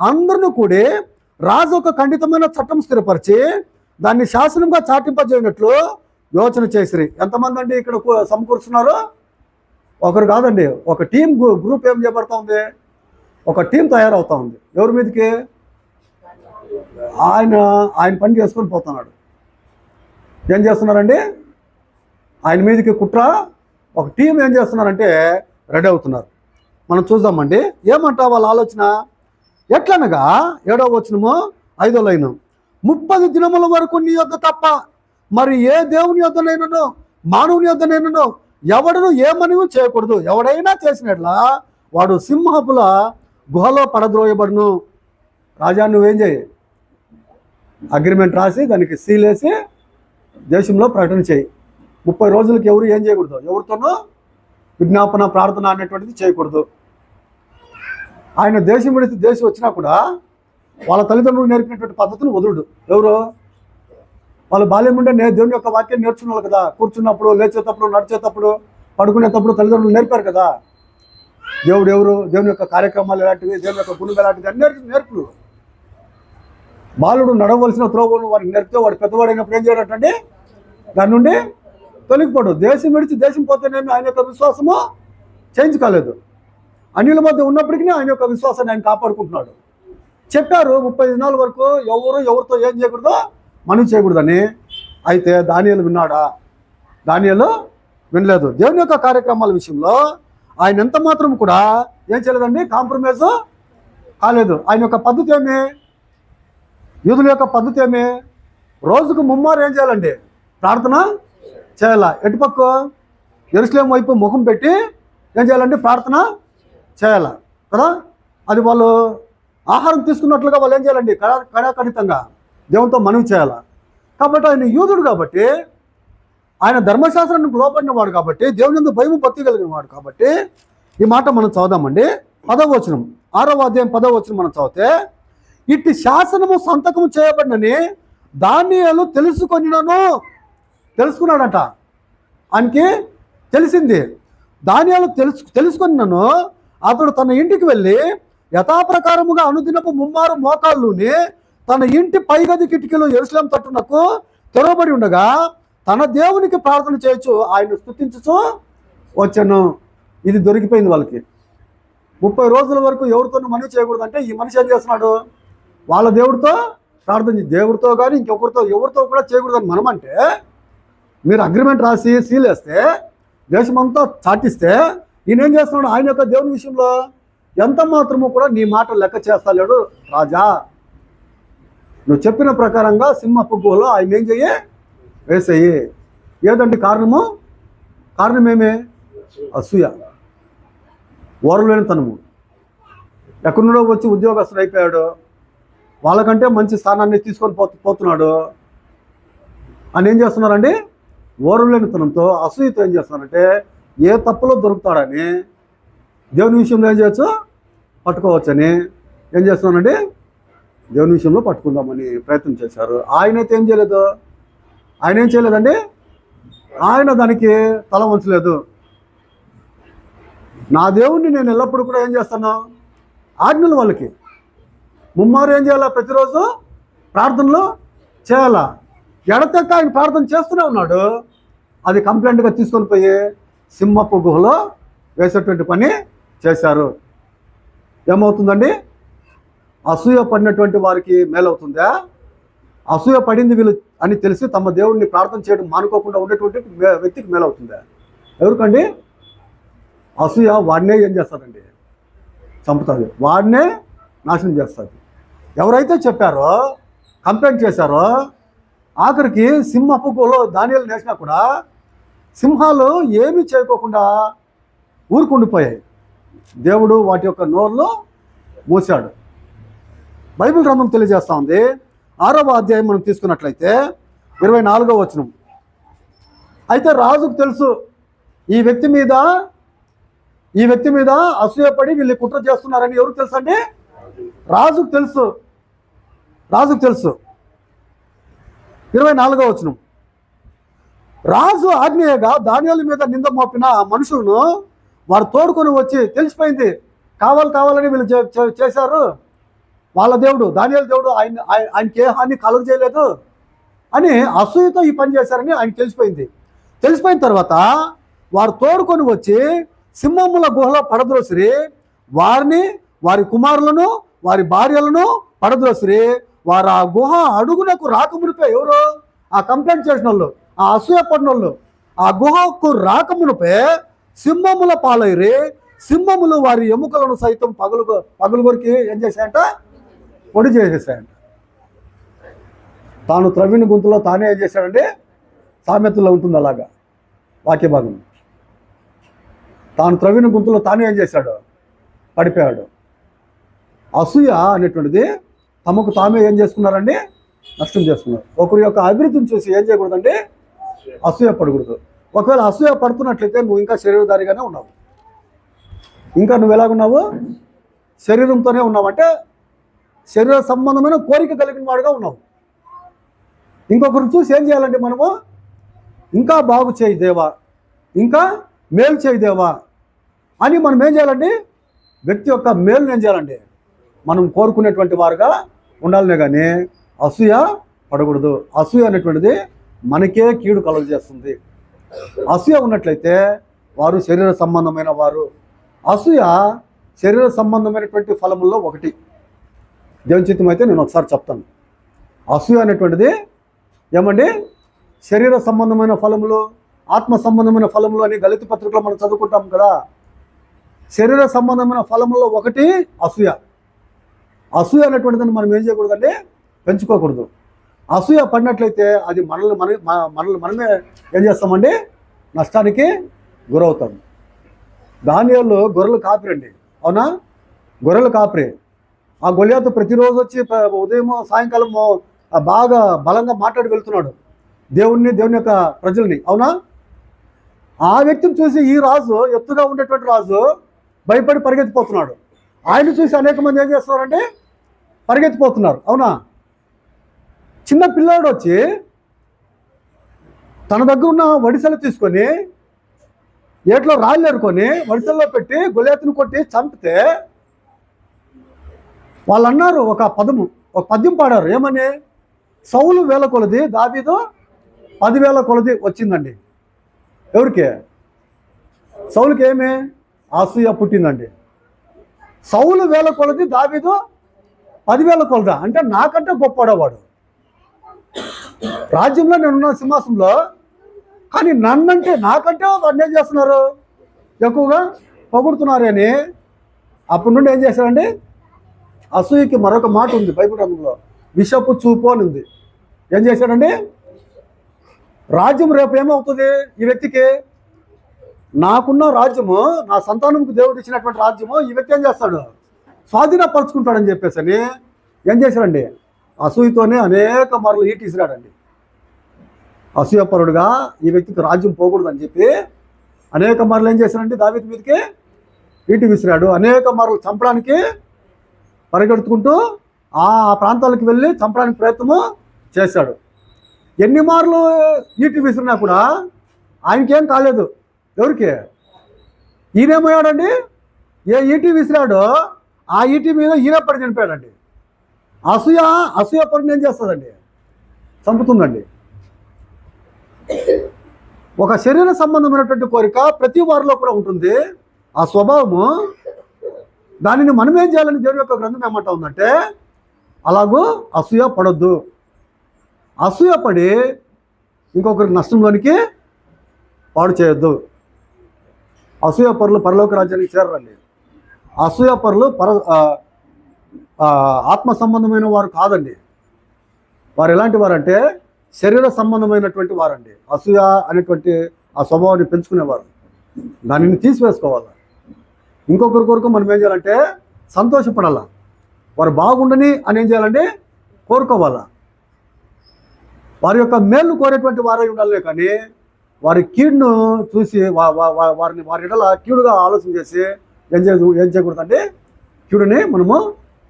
అందరిని కూడి రాజు ఒక ఖండితమైన చట్టం స్థిరపరిచి దాన్ని శాసనంగా చాటింపజేయనట్లు యోచన చేసిరి. ఎంతమంది అండి ఇక్కడ సమకూరుస్తున్నారు? ఒకరు కాదండి, ఒక టీం గ్రూప్ ఏం చేయబడతా ఉంది, ఒక టీం తయారవుతా ఉంది. ఎవరి మీదకి? ఆయన పని చేసుకొని పోతున్నాడు. ఏం చేస్తున్నారండి, ఆయన మీదకి కుట్ర ఒక టీం ఏం చేస్తున్నారంటే రెడీ అవుతున్నారు. మనం చూద్దామండి ఏమంటా వాళ్ళ ఆలోచన. ఎట్లనగా 7వ వచనము 5వ లైను, 30 దినముల వరకు నీ యొద్ద తప్ప మరి ఏ దేవుని యొద్దనైనను మానవుని యొద్దనైనను ఎవడను ఏ మనవి చేయకూడదు. ఎవడైనా చేసినట్లా వాడు సింహపుల గుహలో పడద్రోయబడును. రాజా నువ్వేం చేయి, అగ్రిమెంట్ రాసి దానికి సీల్ వేసి దేశంలో ప్రకటన చేయి. 30 రోజులకి ఎవరు ఏం చేయకూడదు, ఎవరితోనూ విజ్ఞాపన ప్రార్థన అనేటువంటిది చేయకూడదు. ఆయన దేశం విడిచి దేశం వచ్చినా కూడా వాళ్ళ తల్లిదండ్రులు నేర్పినటువంటి పద్ధతిని వదులుడు. ఎవరు? వాళ్ళు బాల్యం ఉంటే దేవుని యొక్క వాక్యం నేర్చుకున్నారు కదా. కూర్చున్నప్పుడు, లేచేటప్పుడు, నడిచేటప్పుడు, పడుకునేటప్పుడు తల్లిదండ్రులు నేర్పారు కదా. దేవుడు ఎవరు, దేవుని యొక్క కార్యక్రమాలు ఎలాంటివి, దేవుని యొక్క గుణం ఎలాంటివి అని నేర్పులు. బాలుడు నడవలసిన త్రోవను వాడికి నేర్పితే వాడు పెద్దవాడైనప్పుడు ఏం చేయడటండి, దాని నుండి తొలగిపోడు. దేశం విడిచి దేశం పోతేనేమి ఆయన యొక్క విశ్వాసము చేంజ్ కాలేదు. అన్యుల మధ్య ఉన్నప్పటికీ ఆయన యొక్క విశ్వాసాన్ని ఆయన కాపాడుకుంటున్నాడు. చెప్పారు 30 దినాల వరకు ఎవరితో ఏం చేయకూడదో మనం చేయకూడదని. అయితే దానియేలు విన్నాడా? దానియేలు వినలేదు. దేవుని యొక్క కార్యక్రమాల విషయంలో ఆయన ఎంత మాత్రం కూడా ఏం చేయలేదండి, కాంప్రమైజ్ కాలేదు. ఆయన యొక్క పద్ధతి ఏమి, యూదుల యొక్క పద్ధతి ఏమి, రోజుకు ముమ్మారు ఏం చేయాలండి, ప్రార్థన చేయాల. ఎటుపక్క యెరూషలేము వైపు ముఖం పెట్టి ఏం చేయాలండి, ప్రార్థన చేయాల కదా. అది వాళ్ళు ఆహారం తీసుకున్నట్లుగా వాళ్ళు ఏం చేయాలండి, కడాఖండితంగా దేవునితో మనవి చేయాల. కాబట్టి ఆయన యూదుడు కాబట్టి, ఆయన ధర్మశాస్త్రానికి లోబడిన వాడు కాబట్టి, దేవుని యందు భయము భక్తి కలిగిన వాడు కాబట్టి ఈ మాట మనం చదువుదామండి. 10వ వచనం 6వ అధ్యాయం 10వ వచనం మనం చదివితే, ఇట్టి శాసనము సంతకము చేయబడినని దానియేలు తెలుసుకున్నాడంట. ఆయనకి తెలిసింది. దానియేలు తెలుసుకున్నాను. అతడు తన ఇంటికి వెళ్ళి యథాప్రకారముగా అనుదినపు ముమ్మారు మోకాళ్ళుని తన ఇంటి పైగది కిటికీలో యెరూషలేము తట్టునకు తెరవబడి ఉండగా తన దేవునికి ప్రార్థన చేయొచ్చు, ఆయన స్తుతించుచు వచ్చాను. ఇది దొరికిపోయింది వాళ్ళకి. 30 రోజుల వరకు ఎవరితోనూ మనవి చేయకూడదు అంటే ఈ మనిషి ఏం చేస్తున్నాడు, వాళ్ళ దేవుడితో ప్రార్థన, దేవుడితో కానీ ఎవరితో కూడా చేయకూడదని మనం అంటే, మీరు అగ్రిమెంట్ రాసి సీల్ వేస్తే దేశమంతా చాటిస్తే ఈయన ఏం చేస్తున్నాడు, ఆయన యొక్క దేవుని విషయంలో ఎంత మాత్రమో కూడా నీ మాట లెక్క చేస్తలేడు. రాజా నువ్వు చెప్పిన ప్రకారంగా సింహపు గుహలో ఆయన ఏం చెయ్యి, వేసేయి. ఏదండి కారణమేమే? అసూయ, ఓరలేనితనము. ఎక్కడున్నో వచ్చి ఉద్యోగస్తుడు అయిపోయాడు, వాళ్ళకంటే మంచి స్థానాన్ని తీసుకొని పోతున్నాడు అని ఏం చేస్తున్నారండి, ఓర్వలేనితనంతో అసూయతో ఏం చేస్తున్నారంటే ఏ తప్పులో దొరుకుతాడని దేవుని విషయంలో ఏం చేయొచ్చు, పట్టుకోవచ్చని ఏం చేస్తున్నానండి, దేవుని విషయంలో పట్టుకుందామని ప్రయత్నం చేశారు. ఆయనైతే ఏం చేయలేదు, ఆయన ఏం చేయలేదండి, ఆయన దానికి తల వంచలేదు. నా దేవుణ్ణి నేను ఎల్లప్పుడూ కూడా ఏం చేస్తాను, ఆజ్ఞలు వాళ్ళకి ముమ్మారు ఏం చేయాలా, ప్రతిరోజు ప్రార్థనలు చేయాలా. ఎడతెక్క ఆయన ప్రార్థన చేస్తూనే ఉన్నాడు. అది కంప్లైంట్గా తీసుకొని పోయి సింహపు గుహలో వేసేటువంటి పని చేశారు. ఏమవుతుందండి, అసూయ పడినటువంటి వారికి మేలవుతుందా? అసూయ పడింది వీళ్ళు అని తెలిసి తమ దేవుడిని ప్రార్థన చేయడం మానుకోకుండా ఉండేటువంటి వ్యక్తికి మేలవుతుందా? ఎవరికండి? అసూయ వాడినే ఏం చేస్తుందండి, చంపుతుంది, వాడినే నాశనం చేస్తుంది. ఎవరైతే చెప్పారో, కంప్లైంట్ చేశారో, ఆఖరికి సింహపు గుహలో దానియేలు నేసినా కూడా సింహాలు ఏమీ చేయకోకుండా ఊరుకుండిపోయాయి. దేవుడు వాటి యొక్క నోర్లు మూసాడు. బైబిల్ గ్రంథం తెలియజేస్తూ ఉంది. 6వ అధ్యాయం మనం తీసుకున్నట్లయితే 24వ వచనం. అయితే రాజుకు తెలుసు ఈ వ్యక్తి మీద అసూయపడి వీళ్ళు కుట్ర చేస్తున్నారని. ఎవరికి తెలుసు అండి? రాజుకు తెలుసు. 24వ వచనం. రాజు ఆజ్ఞేయగా దానియేలు మీద నింద మోపిన మనుషులను వారు తోడుకొని వచ్చి, తెలిసిపోయింది కావాలని వీళ్ళు చేశారు, వాళ్ళ దేవుడు దానియేలు దేవుడు ఆయనకి ఏ హాని కలుగజేయలేదు అని అసూయతో ఈ పని చేశారని ఆయనకి తెలిసిపోయిన తర్వాత వారు తోడుకొని వచ్చి సింహముల గుహలో పడద్రోసిరి, వారిని, వారి కుమారులను, వారి భార్యలను పడద్రోసిరి. వారు ఆ గుహ అడుగునకు రాకమునిపే, ఎవరు? ఆ కంప్లైంట్ చేసిన వాళ్ళు, ఆ అసూయ పడిన వాళ్ళు, ఆ గుహకు రాకమునిపే సింహముల పాలైరి. సింహములు వారి ఎముకలను సైతం పగులుగొరికి ఏం చేశాయంట, పొడి చేసేసాయంట. తాను త్రవ్విన గుంతలో తానే ఏం చేశాడంటే, సామెతల్లో ఉంటుంది అలాగా వాక్య భాగం. తాను త్రవ్విన గుంతలో తానే ఏం చేశాడు, పడిపోయాడు. అసూయ అనేటువంటిది తమకు తామే ఏం చేసుకున్నారండి, నష్టం చేసుకున్నారు. ఒకరి యొక్క అభివృద్ధిని చూసి ఏం చేయకూడదండి, అసూయ పడకూడదు. ఒకవేళ అసూయ పడుతున్నట్లయితే నువ్వు ఇంకా శరీరధారిగానే ఉన్నావు. ఇంకా నువ్వు ఎలాగున్నావు, శరీరంతోనే ఉన్నావు, అంటే శరీర సంబంధమైన కోరిక కలిగిన వాడుగా ఉన్నావు. ఇంకొకరిని చూసి ఏం చేయాలండి మనము, ఇంకా బాగు చేయి దేవా, ఇంకా మేలు చేయి దేవా అని మనం ఏం చేయాలండి, వ్యక్తి యొక్క మేలుని ఏం చేయాలండి, మనం కోరుకునేటువంటి వారుగా ఉండాలనే కానీ అసూయ పడకూడదు. అసూయ అనేటువంటిది మనకే కీడు కలుగజేస్తుంది. అసూయ ఉన్నట్లయితే వారు శరీర సంబంధమైన వారు. అసూయ శరీర సంబంధమైనటువంటి ఫలముల్లో ఒకటి. దేవుని చిత్తం అయితే నేను ఒకసారి చెప్తాను. అసూయ అనేటువంటిది ఏమండి, శరీర సంబంధమైన ఫలములు, ఆత్మ సంబంధమైన ఫలములు అని గళిత పత్రికలో మనం చదువుకుంటాం కదా. శరీర సంబంధమైన ఫలముల్లో ఒకటి అసూయ. అసూయ అనేటువంటిదని మనం ఏం చేయకూడదండి, పెంచుకోకూడదు. అసూయ పడినట్లయితే అది మనల్ని మనమే ఏం చేస్తామండి, నష్టానికి గురవుతాం. దానియేలు గొర్రెలు కాపిరండి, అవునా? గొర్రెలు కాపరి. ఆ గొలియాతు ప్రతిరోజు వచ్చి ఉదయం సాయంకాలం బాగా బలంగా మాట్లాడి వెళ్తున్నాడు దేవుని యొక్క ప్రజల్ని, అవునా? ఆ వ్యక్తిని చూసి ఈ రాజు, ఎత్తుగా ఉండేటువంటి రాజు భయపడి పరిగెత్తిపోతున్నాడు. ఆయన చూసి అనేక మంది ఏం చేస్తున్నారంటే పరిగెత్తిపోతున్నారు, అవునా? చిన్న పిల్లాడు వచ్చి తన దగ్గర ఉన్న వడిసెలు తీసుకొని ఏట్లో రాళ్ళు ఏరుకొని వడిసెల్లో పెట్టి గొలియాతుని కొట్టి చంపితే వాళ్ళు అన్నారు, ఒక పద్యం పాడారు. ఏమని? సౌలు 1000 కొలది, దావీదు 10,000 కొలది వచ్చిందండి. ఎవరికి? సౌలుకి ఏమి అసూయ పుట్టిందండి. సౌలు 1000 కొలది, దావీదు 10,000 కొలదా, అంటే నాకంటే గొప్పవాడు. రాజ్యంలో నేనున్న సింహాసనంలో, కానీ నన్నంటే నాకంటే వాడిని ఏం చేస్తున్నారు, ఎక్కువగా పొగుడుతున్నారు అని అప్పటి నుండి ఏం చేశారండి, అసూయకి మరొక మాట ఉంది బైబిల్ గ్రంథంలో, విషపు చూపు అని ఉంది. ఏం చేశాడండి, రాజ్యం రేపు ఏమవుతుంది ఈ వ్యక్తికి, నాకున్న రాజ్యము, నా సంతానంకు దేవుడు ఇచ్చినటువంటి రాజ్యము ఈ వ్యక్తి ఏం చేస్తాడు, స్వాధీనపరుచుకుంటాడని చెప్పేసి అని ఏం చేశాడండి, అసూయతోనే అనేక మార్లు ఈటీసిరాడండి. అసూయపరుడుగా ఈ వ్యక్తికి రాజ్యం పోకూడదని చెప్పి అనేక మార్లు ఏం చేశారంటే దావీదు మీదకి ఈటి విసిరాడు. అనేక మార్లు చంపడానికి పరిగెడుతుకుంటూ ఆ ప్రాంతాలకు వెళ్ళి చంపడానికి ప్రయత్నము చేశాడు. ఎన్ని మార్లు ఈటి విసిరినా కూడా ఆయనకేం కాలేదు. ఎవరికి? ఈయనేమయ్యాడండి, ఏ ఈటీ విసిరాడో ఆ ఈటీ మీద ఈయన పడి చనిపోయాడండి. అసూయ పడిని ఏం చేస్తుందండి? చంపుతుందండి. ఒక శరీర సంబంధమైనటువంటి కోరిక ప్రతి వారిలో కూడా ఉంటుంది. ఆ స్వభావము, దానిని మనం ఏం చేయాలని దేవుని యొక్క గ్రంథం ఏమంటా ఉందంటే, అలాగూ అసూయ పడొద్దు. అసూయ పడి ఇంకొకరికి నష్టంలోనికి పాడు చేయొద్దు. అసూయ పరులు పరలోక రాజ్యానికి చేరండి. అసూయ పరులు ఆత్మ సంబంధమైన వారు కాదండి. వారు ఎలాంటి వారంటే శరీర సంబంధమైనటువంటి వారండి. అసూయ అనేటువంటి ఆ స్వభావాన్ని పెంచుకునేవారు. దానిని తీసివేసుకోవాలి. ఇంకొకరి కొరకు మనం ఏం చేయాలంటే సంతోషపడాల. వారు బాగుండని అని ఏం చేయాలంటే కోరుకోవాలా. వారి యొక్క మేలు కోరేటువంటి వారై ఉండాలి. కానీ వారి కీడును చూసి వారి ఎడల కీడుగా ఆలోచన చేసి ఏం చేయకూడదంటే కీడుని మనము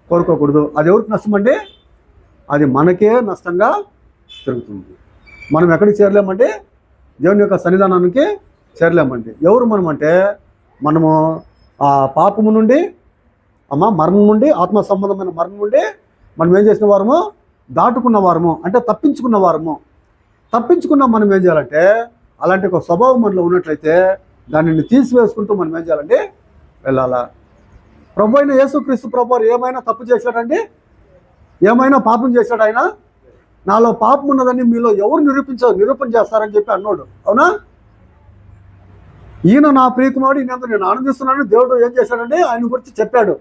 కోరుకోకూడదు. అది ఎవరికి నష్టం అండి? అది మనకే నష్టంగా జరుగుతుంది. మనం ఎక్కడికి చేరలేమంటే దేవుని యొక్క సన్నిధానానికి చేరలేమండి. ఎవరు మనం అంటే మనము ఆ పాపము నుండి మరణం నుండి, ఆత్మ సంబంధమైన మరణం నుండి మనం ఏం చేసిన వారము? దాటుకున్న వారము, అంటే తప్పించుకున్న వారము. తప్పించుకున్న మనం ఏం చేయాలంటే అలాంటి ఒక స్వభావం మనలో ఉన్నట్లయితే దానిని తీసివేసుకుంటూ మనం ఏం చేయాలంటే వెళ్ళాలా. ప్రభు అయిన యేసుక్రీస్తు ప్రభు ఏమైనా తప్పు చేశాడండి? ఏమైనా పాపం చేశాడు ఆయన? నాలో పాపం ఉన్నదని మీలో ఎవరు నిరూపణ చేస్తారని చెప్పి అన్నాడు. అవునా? ఈయన నా ప్రియకుమారుడు, ఈయనందు నేను ఆనందిస్తున్నాను. దేవుడు ఏం చేశాడంటే ఆయన గురించి చెప్పాడు.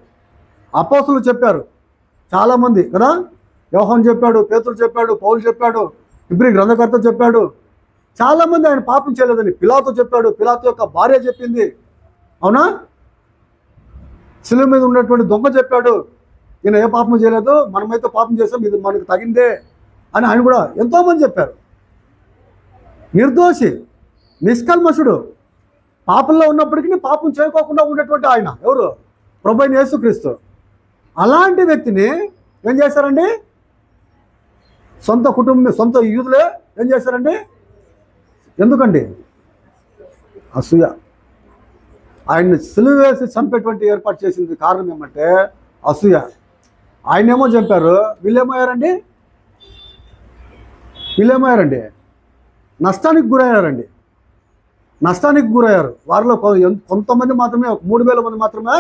అపోస్తులు చెప్పారు చాలామంది కదా. యోహాను చెప్పాడు, పేతురు చెప్పాడు, పౌలు చెప్పాడు, ఇబ్రీ గ్రంథకర్త చెప్పాడు. చాలామంది ఆయన పాపం చేయలేదని పిలాతు చెప్పాడు. పిలాతు యొక్క భార్య చెప్పింది. అవునా? శిలువ మీద ఉన్నటువంటి దొంగ చెప్పాడు, ఈయన ఏ పాపం చేయలేదు, మనమైతే పాపం చేసాం, ఇది మనకు తగిందే అని ఆయన కూడా ఎంతోమంది చెప్పారు. నిర్దోషి, నిష్కల్మషుడు, పాపంలో ఉన్నప్పటికీ పాపం చేయకోకుండా ఉన్నటువంటి ఆయన ఎవరు? ప్రభు అయిన యేసుక్రీస్తు. అలాంటి వ్యక్తిని ఏం చేశారండి? సొంత యూదులే ఏం చేశారండి? ఎందుకండి? అసూయ. ఆయన్ని సిలువ వేసి చంపేటువంటి ఏర్పాటు చేసింది కారణం ఏమంటే అసూయ. ఆయనేమో చంపారు, వీళ్ళేమయ్యారండి? నష్టానికి గురయ్యారు. వారిలో కొంతమంది మాత్రమే, 3,000 మంది మాత్రమే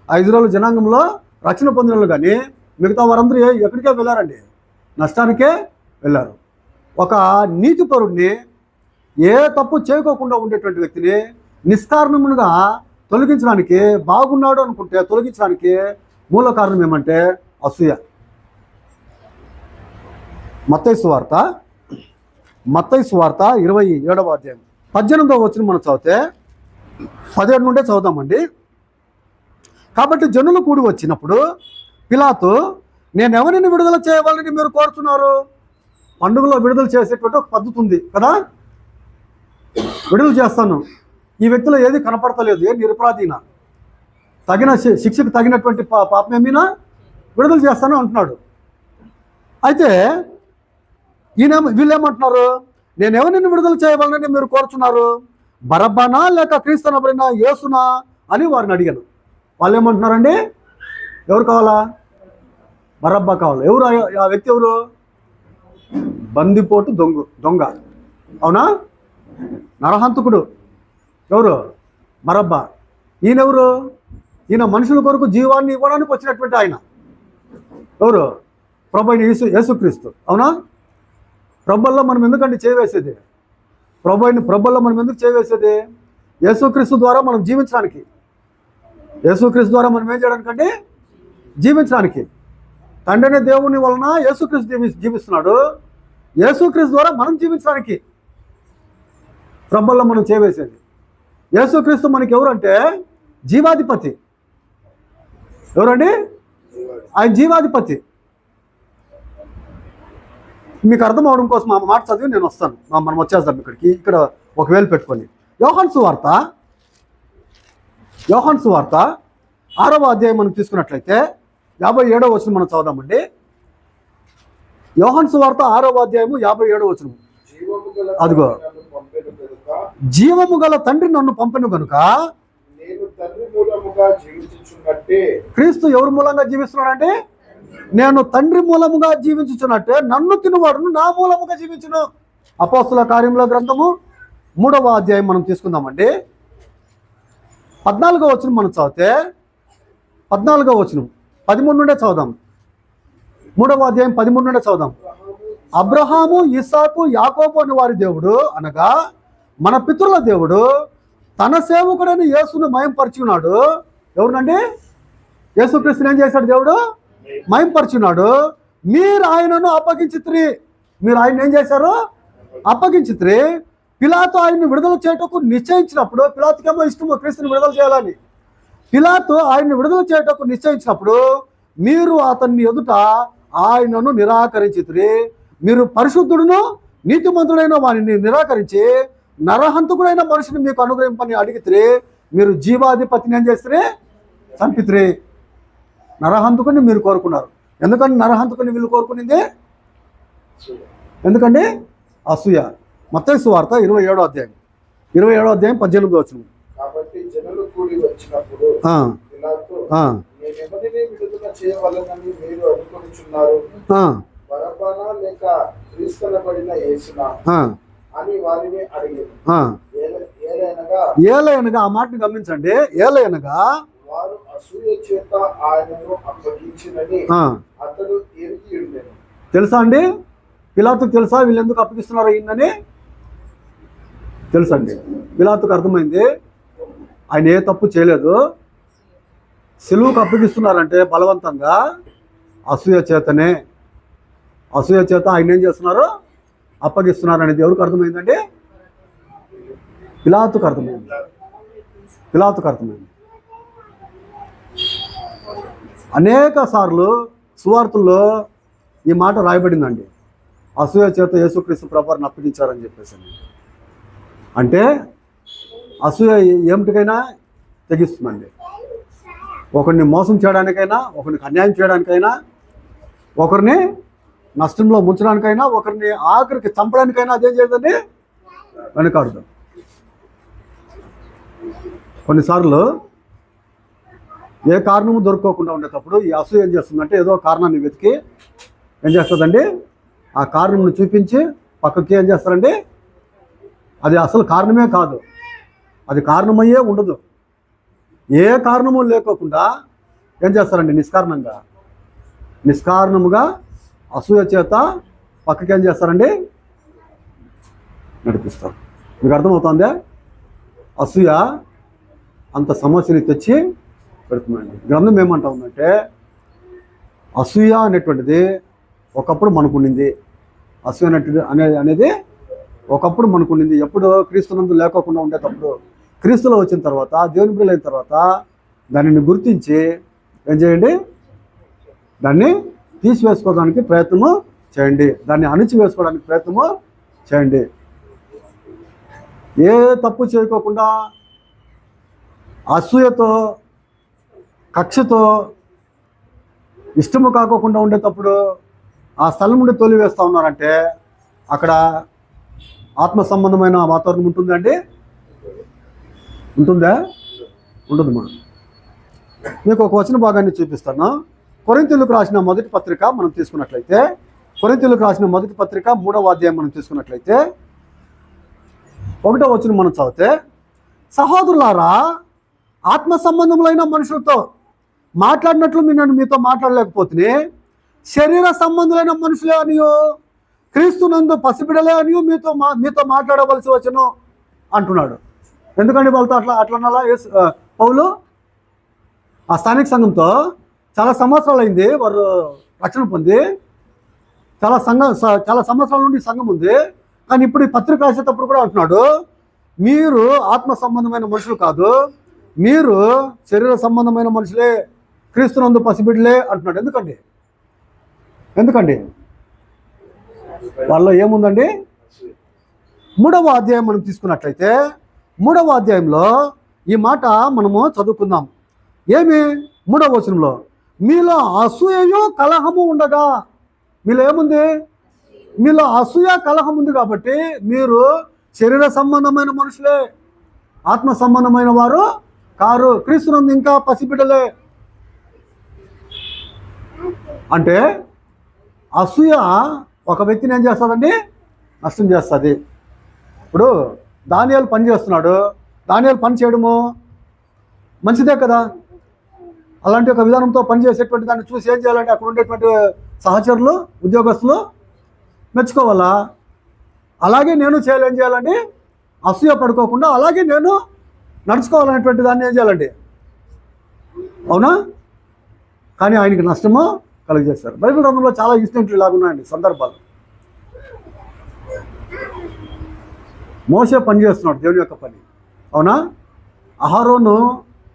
ఆ ఇజ్రాయేలు జనాంగంలో రక్షణ పొందిన, కానీ మిగతా వారందరూ ఎక్కడికే వెళ్ళారండి? నష్టానికే వెళ్ళారు. ఒక నీతిపరుడిని, ఏ తప్పు చేయకోకుండా ఉండేటువంటి వ్యక్తిని నిష్కారణముగా తొలగించడానికి, బాగున్నాడు అనుకుంటే తొలగించడానికి మూల కారణం ఏమంటే అసూయ. మత్తయి సువార్త 27వ అధ్యాయం 18వ వచనం మనం చదివితే 17 నుండే చదువుదామండి. కాబట్టి జనులు కూడి వచ్చినప్పుడు పిలాతు, నేను ఎవరిని విడుదల చేయవాలని మీరు కోరుతున్నారు? పండుగలో విడుదల చేసేటువంటి ఒక పద్ధతి ఉంది కదా. విడుదల చేస్తాను, ఈ వ్యక్తిలో ఏది కనపడతలేదు, ఏ నిరపరాధీన, తగిన శిక్షకు తగినటువంటి పాపం ఏమైనా విడుదల చేస్తాను అంటున్నాడు. అయితే వీళ్ళేమంటున్నారు? నేను ఎవరిని విడుదల చేయవాలని మీరు కోరుచున్నారు? బరబ్బనా లేక క్రీస్తునబడిన యేసునా అని వారిని అడిగాను. వాళ్ళు ఏమంటున్నారండి? ఎవరు కావాలా? బరబ్బా కావాలి. ఎవరు ఆ వ్యక్తి? ఎవరు? బందిపోటు దొంగ. అవునా? నరహంతకుడు ఎవరు? బరబ్బా. ఈయనెవరు? ఈయన మనుషుల కొరకు జీవాన్ని ఇవ్వడానికి వచ్చినటువంటి ఆయన ఎవరు? ప్రభు అయిన యేసుక్రీస్తు. అవునా? ప్రభుల్లో మనం ఎందుకంటే చేయవేసేది? ప్రభుల్లో మనం ఎందుకు చేయవేసేది? యేసుక్రీస్తు ద్వారా మనం జీవించడానికి. యేసుక్రీస్తు ద్వారా మనం ఏం చేయడానికంటే జీవించడానికి. తండ్రి అనే దేవుని వలన యేసుక్రీస్తు జీవిస్తున్నాడు. యేసుక్రీస్తు ద్వారా మనం జీవించడానికి ప్రభుల్లో మనం చేయవేసేది. యేసుక్రీస్తు మనకి ఎవరంటే జీవాధిపతి. ఎవరండి? ఆయన జీవాధిపతి. మీకు అర్థం అవడం కోసం ఆ మాట చదివి నేను వస్తాను. మనం వచ్చేద్దాం ఇక్కడికి. ఇక్కడ ఒక వేలు పెట్టుకొని యోహాను సువార్త 6వ అధ్యాయం మనం తీసుకున్నట్లయితే 57వ వచనం మనం చదువుదామండి. యోహాను సువార్త 6వ అధ్యాయము 57వ వచనం. అదిగో, జీవము గల తండ్రి నన్ను పంపెను గనుక క్రీస్తు ఎవరి మూలంగా జీవిస్తున్నాడంటే, నేను తండ్రి మూలముగా జీవించుచున్నట్టే నన్ను తినువాడును నా మూలముగా జీవించును. అపోస్తుల కార్యముల గ్రంథము 3వ అధ్యాయం మనం తీసుకుందామండి. 14వ వచనం మనం చదివితే 14వ వచనం 13 నుండే చదువుదాం. 3వ అధ్యాయం 13 నుండే చదువుదాం. అబ్రహాము, ఇస్సాకు, యాకోబు అని వారి దేవుడు అనగా మన పితరుల దేవుడు తన సేవకుడైన యేసును మయంపరిచున్నాడు. ఎవరునండి? యేసుక్రీస్తుని ఏం చేశాడు దేవుడు? మయంపరిచున్నాడు. మీరు ఆయనను అప్పగించిత్రి. మీరు ఆయన ఏం చేశారు? అప్పగించిత్రి. పిలాతు ఆయన్ని విడుదల చేయటకు నిశ్చయించినప్పుడు, పిలాతుకేమో ఇష్టము క్రీస్తుని విడుదల చేయాలని. పిలాతు ఆయన్ని విడుదల చేయటకు నిశ్చయించినప్పుడు మీరు అతన్ని ఎదుట ఆయనను నిరాకరించిత్రి. మీరు పరిశుద్ధుడును నీతిమంతుడైన వారిని నిరాకరించి నరహంతకుడైన మనిషిని మీకు అనుగ్రహింపని అడిగితే మీరు జీవాధిపతిని ఏం చేస్తే చంపిత్రి. నరహంతకుని మీరు కోరుకున్నారు. ఎందుకంటే నరహంతకుని వీళ్ళు కోరుకునింది ఎందుకండి? అసూయ. మత్తయి సువార్త 27వ అధ్యాయం 18వ వచనం. కాబట్టి జనులు కూడి వచ్చినప్పుడు విడుదల చేయవలెనని మీరు అనుకొనుచున్నారు, బరబ్బనా లేక క్రీస్తునబడిన యేసునా అని వారిని అడిగారు. ఏలయనగా, ఆ మాటని గమనించండి. ఏలయనగా వారు అసూయ చేత ఆయనను అప్పగించినని అతడు ఎరిగి ఉండెను. తెలుసా అండి? పిలాతుకు తెలుసా వీళ్ళు ఎందుకు అప్పగిస్తున్నారు అయిందని? తెలుసండి. పిలాతుకు అర్థమైంది ఆయన ఏ తప్పు చేయలేదు. సిలువుకు అప్పగిస్తున్నారంటే బలవంతంగా అసూయ చేతనే. అసూయ చేత ఆయన ఏం చేస్తున్నారు? అప్పగిస్తున్నారు అనేది ఎవరికి అర్థమైందండి? పిలాతుకు అర్థమైంది. అనేక సార్లు సువార్తల్లో ఈ మాట రాయబడిందండి. అసూయ చేత యేసుక్రీస్తు ప్రభువుని అప్పగించారని చెప్పేసి. అంటే అసూయ ఏమిటికైనా తెగిస్తుందండి. ఒకరిని మోసం చేయడానికైనా, ఒకరికి అన్యాయం చేయడానికైనా, ఒకరిని నష్టంలో ముంచడానికైనా, ఒకరిని ఆఖరికి చంపడానికైనా అదేం చేయదండి, వెనకాడదు. కొన్నిసార్లు ఏ కారణము దొరుకోకుండా ఉండేటప్పుడు ఈ అసూయ ఏం చేస్తుందంటే ఏదో కారణాన్ని వెతికి ఏం చేస్తుందండి, ఆ కారణంను చూపించి పక్కకి ఏం చేస్తారండి, అది అసలు కారణమే కాదు, అది కారణమయ్యే ఉండదు. ఏ కారణము లేకోకుండా ఏం చేస్తారండి, నిష్కారణముగా అసూయ చేత పక్కకి ఏం చేస్తారండి, నడిపిస్తారు. మీకు అర్థమవుతుందా? అసూయ అంత సమస్యని తెచ్చి పెడుతుందండి. గ్రంథం ఏమంటా ఉందంటే అసూయ అనేటువంటిది ఒకప్పుడు మనకుండింది. అసూయ అనేది ఒకప్పుడు మనకుండింది. ఎప్పుడు క్రీస్తునందు లేకోకుండా ఉండేటప్పుడు, క్రీస్తులో వచ్చిన తర్వాత, దేవుని బిడ్డలు అయిన తర్వాత దానిని గుర్తించి ఏం చేయండి, దాన్ని తీసివేసుకోవడానికి ప్రయత్నము చేయండి, దాన్ని అణిచివేసుకోవడానికి ప్రయత్నము చేయండి. ఏ తప్పు చేయకోకుండా అసూయతో, కక్షతో, ఇష్టము కాకోకుండా ఉండేటప్పుడు ఆ స్థలం నుండి తోలివేస్తూ ఉన్నారంటే అక్కడ ఆత్మ సంబంధమైన వాతావరణం ఉంటుందండి? ఉంటుందా? ఉండదు. మీకు ఒక వచన భాగాన్ని చూపిస్తాను. కొరింథీయులకు రాసిన మొదటి పత్రిక మనం తీసుకున్నట్లయితే, కొరింథీయులకు రాసిన మొదటి పత్రిక 3వ అధ్యాయం మనం తీసుకున్నట్లయితే 1వ వచనం మనం చదివితే, సహోదరులారా, ఆత్మ సంబంధములైన మనుషులతో మాట్లాడినట్లు నేను మీతో మాట్లాడలేకపోతే శరీర సంబంధులైన మనుషులే అనియో, క్రీస్తునందు పసిబిడలే అనియో మీతో మాట్లాడవలసి వచ్చను అంటున్నాడు. ఎందుకంటే వాళ్ళతో అట్లా పౌలు ఆ స్థానిక సంఘంతో చాలా సంవత్సరాలు అయింది వారు రక్షణ పొంది, చాలా సంవత్సరాల నుండి సంఘం ఉంది. కానీ ఇప్పుడు ఈ పత్రిక రాసేటప్పుడు కూడా అంటున్నాడు, మీరు ఆత్మ సంబంధమైన మనుషులు కాదు, మీరు శరీర సంబంధమైన మనుషులే, క్రీస్తునందు పసిబిడ్డలే అంటున్నాడు. ఎందుకండి వాళ్ళలో ఏముందండి? 3వ అధ్యాయం మనం తీసుకున్నట్లయితే 3వ అధ్యాయంలో ఈ మాట మనము చదువుకుందాం. ఏమి? 3వ వచనంలో మీలో అసూయయు కలహము ఉండగా, మీలో ఏముంది? మీలో అసూయ కలహం ఉంది కాబట్టి మీరు శరీర సంబంధమైన మనుషులే, ఆత్మ సంబంధమైన వారు కారు. క్రీస్తునందు ఇంకా పసిబిడ్డలే. అంటే అసూయ ఒక వ్యక్తిని ఏం చేస్తుందండి? నష్టం చేస్తుంది. ఇప్పుడు దానియేలు పని చేస్తున్నాడు, దానియేలు పని చేయడము మంచిదే కదా. అలాంటి ఒక విధానంతో పనిచేసేటువంటి దాన్ని చూసి ఏం చేయాలంటే అక్కడ ఉండేటువంటి సహచరులు, ఉద్యోగస్తులు మెచ్చుకోవాలా. అలాగే నేను ఏం చేయాలండి? అసూయ పడుకోకుండా అలాగే నేను నడుచుకోవాలనేటువంటి దాన్ని ఏం చేయాలండి? అవునా? కానీ ఆయనకి నష్టము కలిగజేస్తారు. బైబిల్ గ్రంథంలో చాలా ఇన్సిడెంట్లు ఇలాగున్నాయండి, సందర్భాలు. మోషే పని చేస్తున్నాడు, దేవుని యొక్క పని. అవునా? అహరోను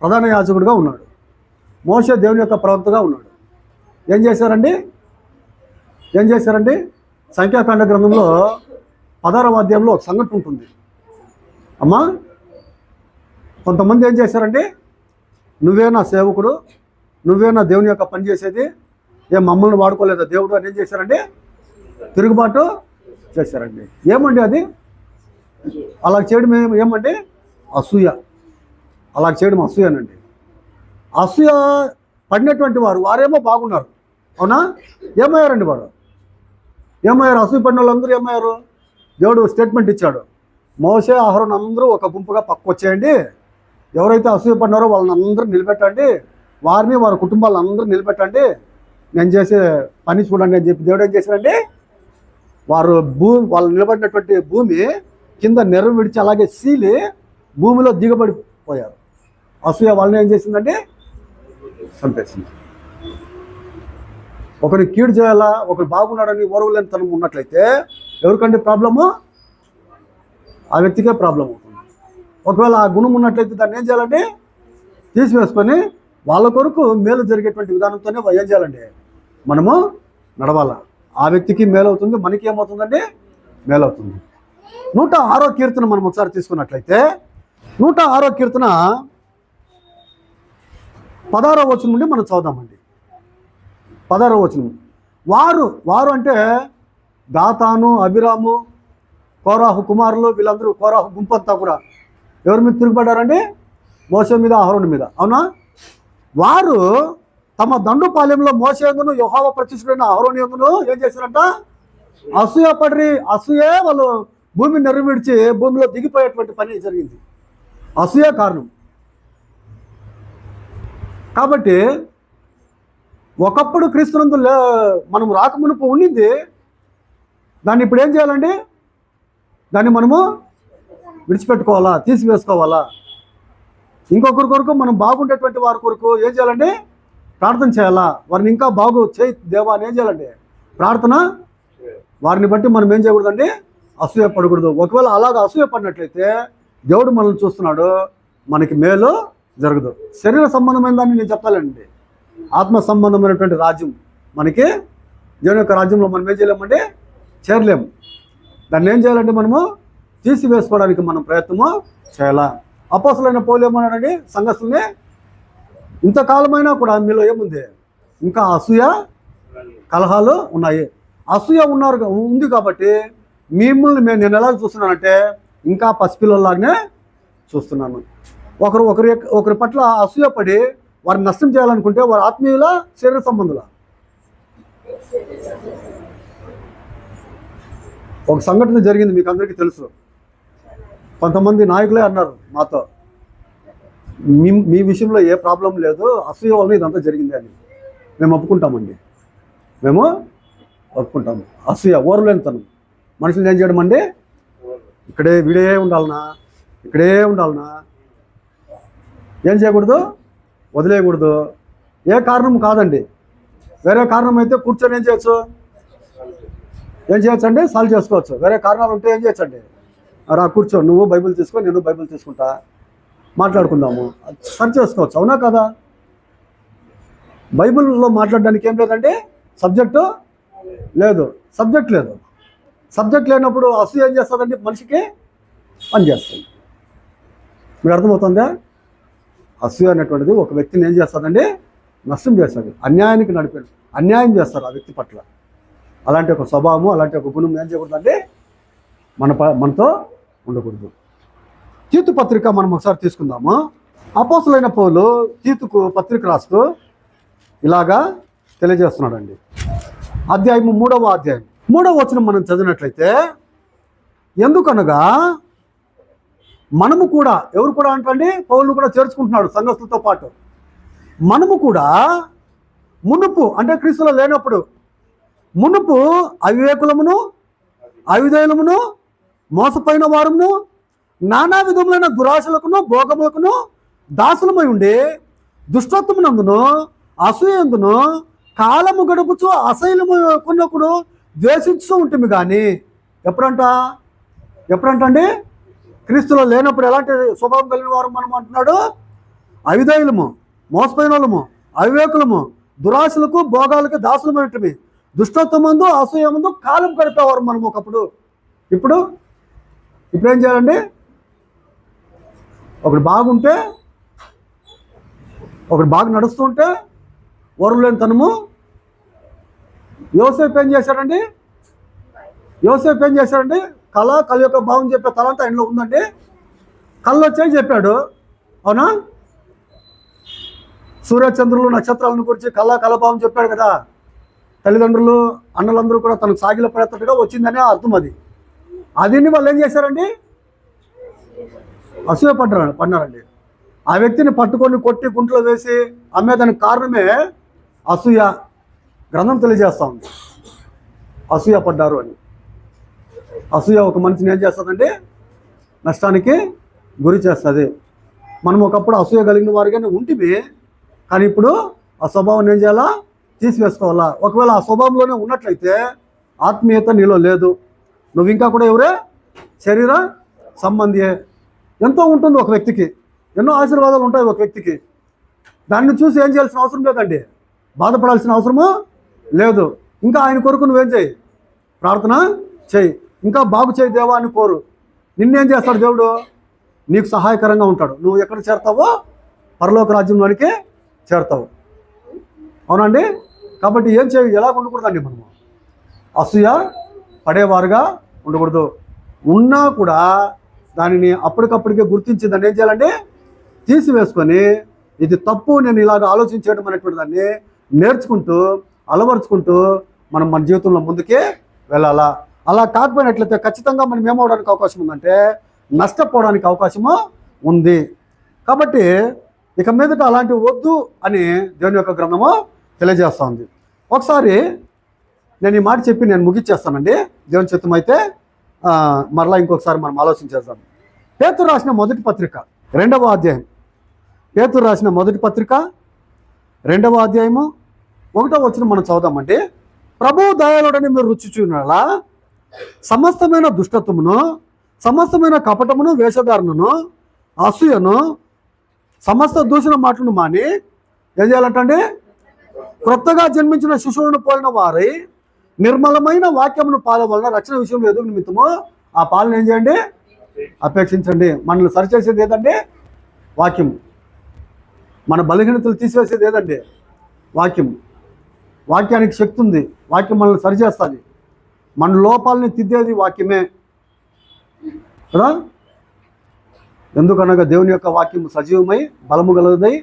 ప్రధాన యాజకుడిగా ఉన్నాడు, మోషే దేవుని యొక్క ప్రవక్తగా ఉన్నాడు. ఏం చేశారండి? సంఖ్యాకాండ గ్రంథంలో 16వ అధ్యాయంలో ఒక సంఘటన ఉంటుంది. అమ్మా, కొంతమంది ఏం చేశారండి? నువ్వే నా సేవకుడు, నువ్వే నా దేవుని యొక్క పని చేసేది, మమ్మల్ని వాడుకోలేదా దేవుడు అని ఏం చేశారండి? తిరుగుబాటు చేశారండి. ఏమండి అది? అలా చేయడం ఏమండి? అసూయ. అలా చేయడం అసూయనండి. అసూయ పడినటువంటి వారేమో బాగున్నారు. అవునా? ఏమయ్యారండి వారు? అసూయ పడిన వాళ్ళందరూ ఏమయ్యారు? దేవుడు స్టేట్మెంట్ ఇచ్చాడు, మోషే అహరోను అందరూ ఒక గుంపుగా పక్కకు వచ్చేయండి, ఎవరైతే అసూయ పడినారో వాళ్ళని అందరూ నిలబెట్టండి, వారిని వారి కుటుంబాలను అందరూ నిలబెట్టండి, నేను చేసే పని చూడండి అని చెప్పి దేవుడు ఏం చేశారండి? వాళ్ళు నిలబడినటువంటి భూమి కింద నెరవు విడిచి అలాగే సీలి భూమిలో దిగబడిపోయారు. అసూయ వాళ్ళని ఏం చేసిందంటే చంపేసింది. ఒకరిని కీడు చేయాలా, ఒకరు బాగున్నాడని ఓర్వలేని తనం ఉన్నట్లయితే ఎవరికంటే ప్రాబ్లము? ఆ వ్యక్తికే ప్రాబ్లం అవుతుంది. ఒకవేళ ఆ గుణం ఉన్నట్లయితే దాన్ని ఏం చేయాలండి? తీసివేసుకొని వాళ్ళ కొరకు మేలు జరిగేటువంటి విధానంతోనే ఏం చేయాలండి? మనము నడవాలా. ఆ వ్యక్తికి మేలు అవుతుంది, మనకి ఏమవుతుందండి? మేలు అవుతుంది. 106వ కీర్తన మనం ఒకసారి తీసుకున్నట్లయితే 106వ కీర్తన 16వ వచనం నుండి మనం చదువుదామండి. 16వ వచనం. వారు అంటే దాతాను, అభిరాము, కోరాహు కుమారులు, వీళ్ళందరూ కోరాహు గుంపంతా కూడా ఎవరి మీద తిరుగుబడ్డారండి? మోషే మీద, అహరోను మీద. అవునా? వారు తమ దండుపాలెంలో మోషే యందును యెహోవా ప్రతిష్ఠుడైన అహరోను యందును ఏం చేశారంట? అసూయ పడి, అసూయే వాళ్ళు భూమిని నెరవేర్చి భూమిలో దిగిపోయేటువంటి పని జరిగింది. అసూయ కారణం. కాబట్టి ఒకప్పుడు క్రీస్తునందు మనం రాకమునుపు ఉండింది, దాన్ని ఇప్పుడు ఏం చేయాలండి? దాన్ని మనము విడిచిపెట్టుకోవాలా, తీసివేసుకోవాలా. ఇంకొకరి కొరకు మనం బాగుండేటువంటి వారి కొరకు ఏం చేయాలండి? ప్రార్థన చేయాలా. వారిని ఇంకా బాగు చేయి దేవా అని ఏం చేయాలండి? ప్రార్థన. వారిని బట్టి మనం ఏం చేయకూడదండి? అసూయ పడకూడదు. ఒకవేళ అలాగ అసూయ పడినట్లయితే దేవుడు మనల్ని చూస్తున్నాడు, మనకి మేలు జరగదు. శరీర సంబంధమైన దాన్ని నేను చెప్తానండి, ఆత్మ సంబంధమైనటువంటి రాజ్యం మనకి, దేవుని యొక్క రాజ్యంలో మనం ఏం చేయలేమండి? చేరలేము. దాన్ని ఏం చేయాలంటే మనము తీసివేసుకోవడానికి మనం ప్రయత్నము చేయాలా. అపోస్తలుడైన పౌలు ఏమన్నాడండి సంఘస్థుల్ని? ఇంతకాలమైనా కూడా మీలో ఏముంది? ఇంకా అసూయ కలహాలు ఉన్నాయి. అసూయ ఉంది కాబట్టి మిమ్మల్ని నేను ఎలా చూస్తున్నానంటే ఇంకా పసిపిల్లలాగానే చూస్తున్నాను. ఒకరి పట్ల అసూయపడి వారిని నష్టం చేయాలనుకుంటే వారి ఆత్మీయుల, శరీర సంబంధుల. ఒక సంఘటన జరిగింది, మీకు అందరికీ తెలుసు. కొంతమంది నాయకులే అన్నారు మాతో, మీ విషయంలో ఏ ప్రాబ్లం లేదు, అసూయ వల్ల ఇదంతా జరిగింది అని. మేము ఒప్పుకుంటామండి, మేము ఒప్పుకుంటాము. అసూయ, ఓర్వలేనితనం. మనుషులు ఏం చేయడం అండి? వీడే ఉండాలనా, ఇక్కడే ఉండాలనా, ఏం చేయకూడదు? వదిలేయకూడదు. ఏ కారణం కాదండి. వేరే కారణం అయితే కూర్చొని ఏం చేయొచ్చు అండి? సాల్వ్ చేసుకోవచ్చు. వేరే కారణాలు ఉంటే ఏం చేయొచ్చండి? రా కూర్చో, నువ్వు బైబిల్ తీసుకో, నేను బైబిల్ తీసుకుంటా, మాట్లాడుకుందాము, సరి చేసుకోవచ్చు. అవునా కదా? బైబిల్లో మాట్లాడడానికి ఏం లేదండి? సబ్జెక్ట్ లేదు. సబ్జెక్ట్ లేనప్పుడు అసూయ ఏం చేస్తుందండి? మనిషికి పనిచేస్తుంది. మీకు అర్థమవుతుందా? అసూయ అనేటువంటిది ఒక వ్యక్తిని ఏం చేస్తుందండి? నష్టం చేస్తుంది, అన్యాయానికి నడిపాడు, అన్యాయం చేస్తారు ఆ వ్యక్తి పట్ల. అలాంటి ఒక స్వభావము, అలాంటి ఒక గుణం ఏం చేయకూడదండి? మనతో ఉండకూడదు. తీతు పత్రిక మనం ఒకసారి తీసుకుందాము. అపోస్తలుడైన పౌలు తీతుకు పత్రిక రాస్తూ ఇలాగా తెలియజేస్తున్నాడండి. అధ్యాయము 3వ అధ్యాయం 3వ వచనం మనం చదివినట్లయితే, ఎందుకనగా మనము కూడా, ఎవరు కూడా అంటండి? పౌలు కూడా చేర్చుకుంటున్నాడు సంఘస్థులతో పాటు. మనము కూడా మునుపు, అంటే క్రీస్తులో లేనప్పుడు, మునుపు అవివేకులమును, అవిధేయులమును, మోసపోయిన వారమును, నానా విధములైన దురాశలకును భోగములకును దాసులమై ఉండి దుష్టత్వమునందును అసూయందును కాలము గడుపుచు అసహ్యము కొన్నప్పుడు ద్వేషిస్తూ ఉంటుంది. కానీ ఎప్పుడంటండి? క్రీస్తులో లేనప్పుడు ఎలాంటి స్వభావం కలిగిన వారు మనం అంటున్నాడు? అవిధేయులము, మోసపోయిన వాళ్ళము, అవివేకులము, దురాశలకు భోగాలకు దాసులమై ఉంటుంది, దుష్టత్వమందు అసూయమందు కాలం గడిపేవారు మనం ఒకప్పుడు. ఇప్పుడు ఏం చేయాలండి? ఒకడు బాగుంటే, ఒకడు బాగా నడుస్తుంటే ఓర్వలేని తనము. యోసేపు ఏం చేశాడండి? కళ యొక్క భావం చెప్పే తలంతా ఆయనలో ఉందండి. కళ్ళు వచ్చాయి చెప్పాడు, అవునా? సూర్యచంద్రులు నక్షత్రాలను గురించి కళాభావం చెప్పాడు కదా. తల్లిదండ్రులు అన్నలందరూ కూడా తనకు సాగిల పడేటట్టుగా వచ్చిందనే అర్థం అది. అదిని వాళ్ళు ఏం చేశారండి? అసూయ పడినారండి. ఆ వ్యక్తిని పట్టుకొని కొట్టి గుంట్లో వేసి అమ్మేదానికి కారణమే అసూయ. గ్రంథం తెలియజేస్తూ ఉంది అసూయ పడ్డారు అని. అసూయ ఒక మనిషిని ఏం చేస్తుందండి? నష్టానికి గురి చేస్తుంది. మనం ఒకప్పుడు అసూయ కలిగిన వారిగానే ఉంటివి, కానీ ఇప్పుడు ఆ స్వభావం ఏం చేయాలా? తీసివేసుకోవాలా. ఒకవేళ ఆ స్వభావంలోనే ఉన్నట్లయితే ఆత్మీయత నీలో లేదు, నువ్వు ఇంకా కూడా ఎవరే? శరీర సంబంధియే. ఎంతో ఉంటుంది ఒక వ్యక్తికి, ఎన్నో ఆశీర్వాదాలు ఉంటాయి ఒక వ్యక్తికి. దాన్ని చూసి ఏం చేయాల్సిన అవసరం లేదండి, బాధపడాల్సిన అవసరము లేదు. ఇంకా ఆయన కొరకు నువ్వేం చేయి? ప్రార్థన చేయి, ఇంకా బాగు చేయి దేవా అని కోరు. నిన్నేం చేస్తాడు దేవుడు? నీకు సహాయకరంగా ఉంటాడు. నువ్వు ఎక్కడ చేరతావో పరలోక రాజ్యంలోనికి చేరతావు. అవునండి? కాబట్టి ఏం చేయి? ఎలా ఉండకూడదండి మనము అసూయ పడేవారుగా ఉండకూడదు. ఉన్నా కూడా దానిని అప్పటికప్పటికే గుర్తించి దాన్ని ఏం చేయాలంటే తీసివేసుకొని, ఇది తప్పు, నేను ఇలాగ ఆలోచించడం అనేటువంటి దాన్ని నేర్చుకుంటూ అలవరుచుకుంటూ మనం మన జీవితంలో ముందుకే వెళ్ళాలా. అలా కాకపోయినట్లయితే ఖచ్చితంగా మనం ఏమవడానికి అవకాశం ఉందంటే నష్టపోవడానికి అవకాశము ఉంది. కాబట్టి ఇక మీదట అలాంటివి వద్దు అని దేవుని యొక్క గ్రంథము తెలియజేస్తూ ఉంది. ఒకసారి నేను ఈ మాట చెప్పి నేను ముగిచ్చేస్తానండి. దేవుని చిత్తం అయితే మరలా ఇంకొకసారి మనం ఆలోచించేద్దాం. పేతురు రాసిన మొదటి పత్రిక 2వ అధ్యాయం, పేతురు రాసిన మొదటి పత్రిక 2వ అధ్యాయము 1వ వచనం మనం చదువుదామండి. ప్రభువు దయాళుడని మీరు రుచి చూడాలా, సమస్తమైన దుష్టత్వమును, సమస్తమైన కపటమును, వేషధారణను, అసూయను, సమస్త దూషణ మాటలను మాని ఏం చేయాలంటే క్రొత్తగా జన్మించిన శిశువులను పోలిన వారై నిర్మలమైన వాక్యమును పాల వలన రక్షణ విషయంలో ఎదుగు నిమిత్తము ఆ పాలన ఏం చేయండి? అపేక్షించండి. మనల్ని సరిచేసేది ఏదండి? వాక్యం. మన బలహీనతలు తీసివేసేది ఏదండి? వాక్యం. వాక్యానికి శక్తి ఉంది. వాక్యం మనల్ని సరిచేస్తుంది. మన లోపాలని తిద్దేది వాక్యమే కదా. ఎందుకనగా దేవుని యొక్క వాక్యం సజీవమై బలము గలదై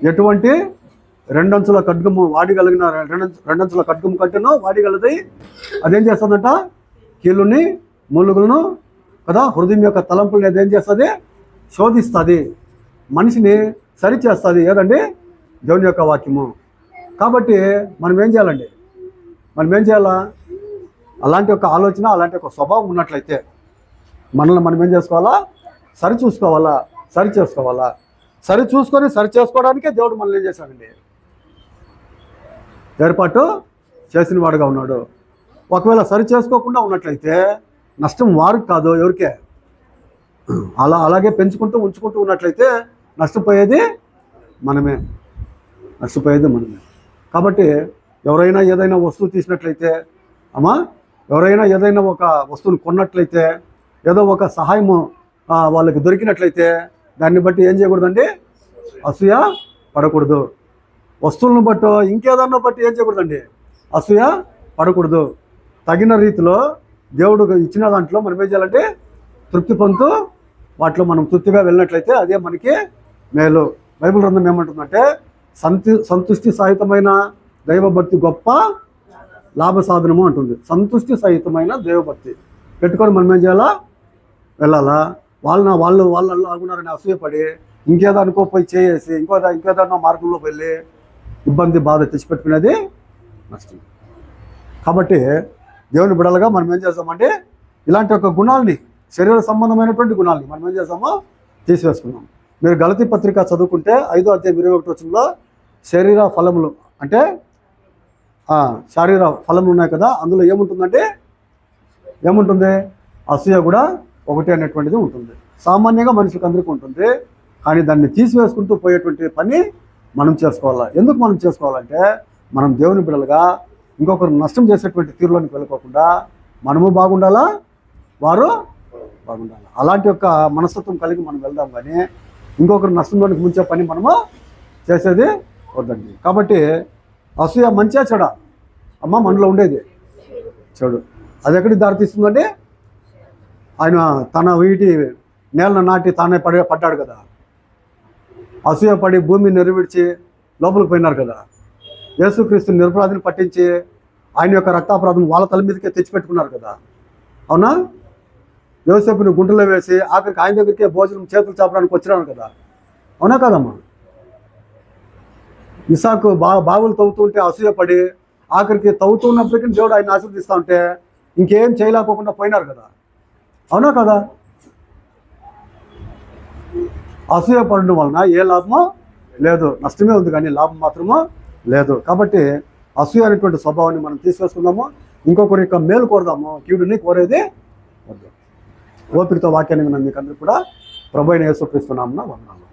ఎటువంటి రెండంచుల ఖడ్గము వాడిగలిగిన రెండంచుల ఖడ్గము కంటేనో వాడిగలదై అదేం చేస్తుందంట? కీళ్ళుని మూలుగులను కదా, హృదయం యొక్క తలంపులను అదేం చేస్తుంది? శోధిస్తుంది, మనిషిని సరిచేస్తుంది. ఏదండి? దేవుని యొక్క వాక్యము. కాబట్టి మనం ఏం చేయాలండి? మనం ఏం చేయాలా? అలాంటి ఒక ఆలోచన, అలాంటి ఒక స్వభావం ఉన్నట్లయితే మనల్ని మనం ఏం చేసుకోవాలా? సరి చూసుకోవాలా, సరి చేసుకోవాలా. సరి చూసుకొని సరి చేసుకోవడానికే దేవుడు మనల్ని ఏం చేశాడండి? ఏర్పాటు చేసిన వాడుగా ఉన్నాడు. ఒకవేళ సరి చేసుకోకుండా ఉన్నట్లయితే నష్టం వారికి కాదు, ఎవరికే? అలాగే పెంచుకుంటూ ఉంచుకుంటూ ఉన్నట్లయితే నష్టపోయేది మనమే. కాబట్టి ఎవరైనా ఏదైనా వస్తువు తీసినట్లయితే, అమ్మా ఎవరైనా ఏదైనా ఒక వస్తువుని కొన్నట్లయితే, ఏదో ఒక సహాయము వాళ్ళకి దొరికినట్లయితే దాన్ని బట్టి ఏం చేయకూడదండి? అసూయ పడకూడదు. వస్తువులను బట్టో ఇంకేదన్నా బట్టి ఏం చేయకూడదండి? అసూయ పడకూడదు. తగిన రీతిలో దేవుడు ఇచ్చిన దాంట్లో మనం ఏం చేయాలంటే తృప్తి పొందుతూ వాటిలో మనం తృప్తిగా వెళ్ళినట్లయితే అదే మనకి మేలు. బైబిల్ గ్రంథం ఏమంటుందంటే సంతుష్టి సహితమైన దైవభక్తి గొప్ప లాభ సాధనము అంటుంది. సంతుష్టి సహితమైన దైవభక్తి పెట్టుకొని మనం ఏం చేయాలా? వెళ్ళాలా? వాళ్ళు లాగున్నారని అసూయపడి ఇంకేదానికో పోయి చేసి ఇంకేదన్నా మార్గంలో వెళ్ళి ఇబ్బంది బాధ తెచ్చిపెట్టుకునేది నష్టం. కాబట్టి దేవుని బిడ్డలుగా మనం ఏం చేస్తామంటే ఇలాంటి ఒక గుణాలని, శరీర సంబంధమైనటువంటి గుణాలని మనం ఏం చేస్తామో తీసివేసుకున్నాం. మీరు గలతీ పత్రిక చదువుకుంటే 5వ అధ్యాయం 21వ వచనంలో శరీర ఫలములు అంటే శారీర ఫలములు ఉన్నాయి కదా, అందులో ఏముంటుందంటే ఏముంటుంది? అసూయ కూడా ఒకటి అనేటువంటిది ఉంటుంది. సామాన్యంగా మనుషులకు అందరికీ ఉంటుంది. కానీ దాన్ని తీసివేసుకుంటూ పోయేటువంటి పని మనం చేసుకోవాలా. ఎందుకు మనం చేసుకోవాలంటే మనం దేవుని బిడ్డలుగా ఇంకొకరు నష్టం చేసేటువంటి తీరులోనికి వెళ్ళిపోకుండా మనము బాగుండాలా, వారు బాగుండాలి. అలాంటి యొక్క మనస్తత్వం కలిగి మనం వెళ్దాం. కానీ ఇంకొకరు నష్టంలోనికి ముంచే పని మనము చేసేది వద్దండి. కాబట్టి అసూయ మంచిగా చెడ అమ్మ మనలో ఉండేది చెడు. అది ఎక్కడికి దారితీస్తుందంటే ఆయన తన వీటి నేలను నాటి తానే పడ్డాడు కదా, అసూయ పడి భూమిని నెరవేర్చి లోపలికి పోయినారు కదా. యేసుక్రీస్తు నిరపరాధిని పట్టించి ఆయన యొక్క రక్తాపరాధం వాళ్ళ తల మీదకే తెచ్చిపెట్టుకున్నారు కదా. అవునా? యోసేపుని గుంటలో వేసి ఆఖరికి ఆయన దగ్గరికే భోజనం చేతులు చాపడానికి వచ్చినాను కదా. అవునా కదమ్మా? ఇసాకు బావులు తవ్వుతూ ఉంటే అసూయపడి ఆఖరికి తవ్వుతున్నప్పటికీ దేవుడు ఆయన ఆశీర్వదిస్తూ ఉంటే ఇంకేం చేయలేకపోకుండా పోయినారు కదా. అవునా కదా? అసూయ పడడం వలన ఏ లాభమో లేదు, నష్టమే ఉంది కానీ లాభం మాత్రమో లేదు. కాబట్టి అసూయ అనేటువంటి స్వభావాన్ని మనం తీసుకొసుకుందాము. ఇంకొకరి యొక్క మేలు కోరదాము, కీడుని కోరేది వద్దు. ఓపికతో వాక్యాన్ని మీకు అందరికీ కూడా ప్రభువైన యేసుక్రీస్తు నామమున వందనాలు.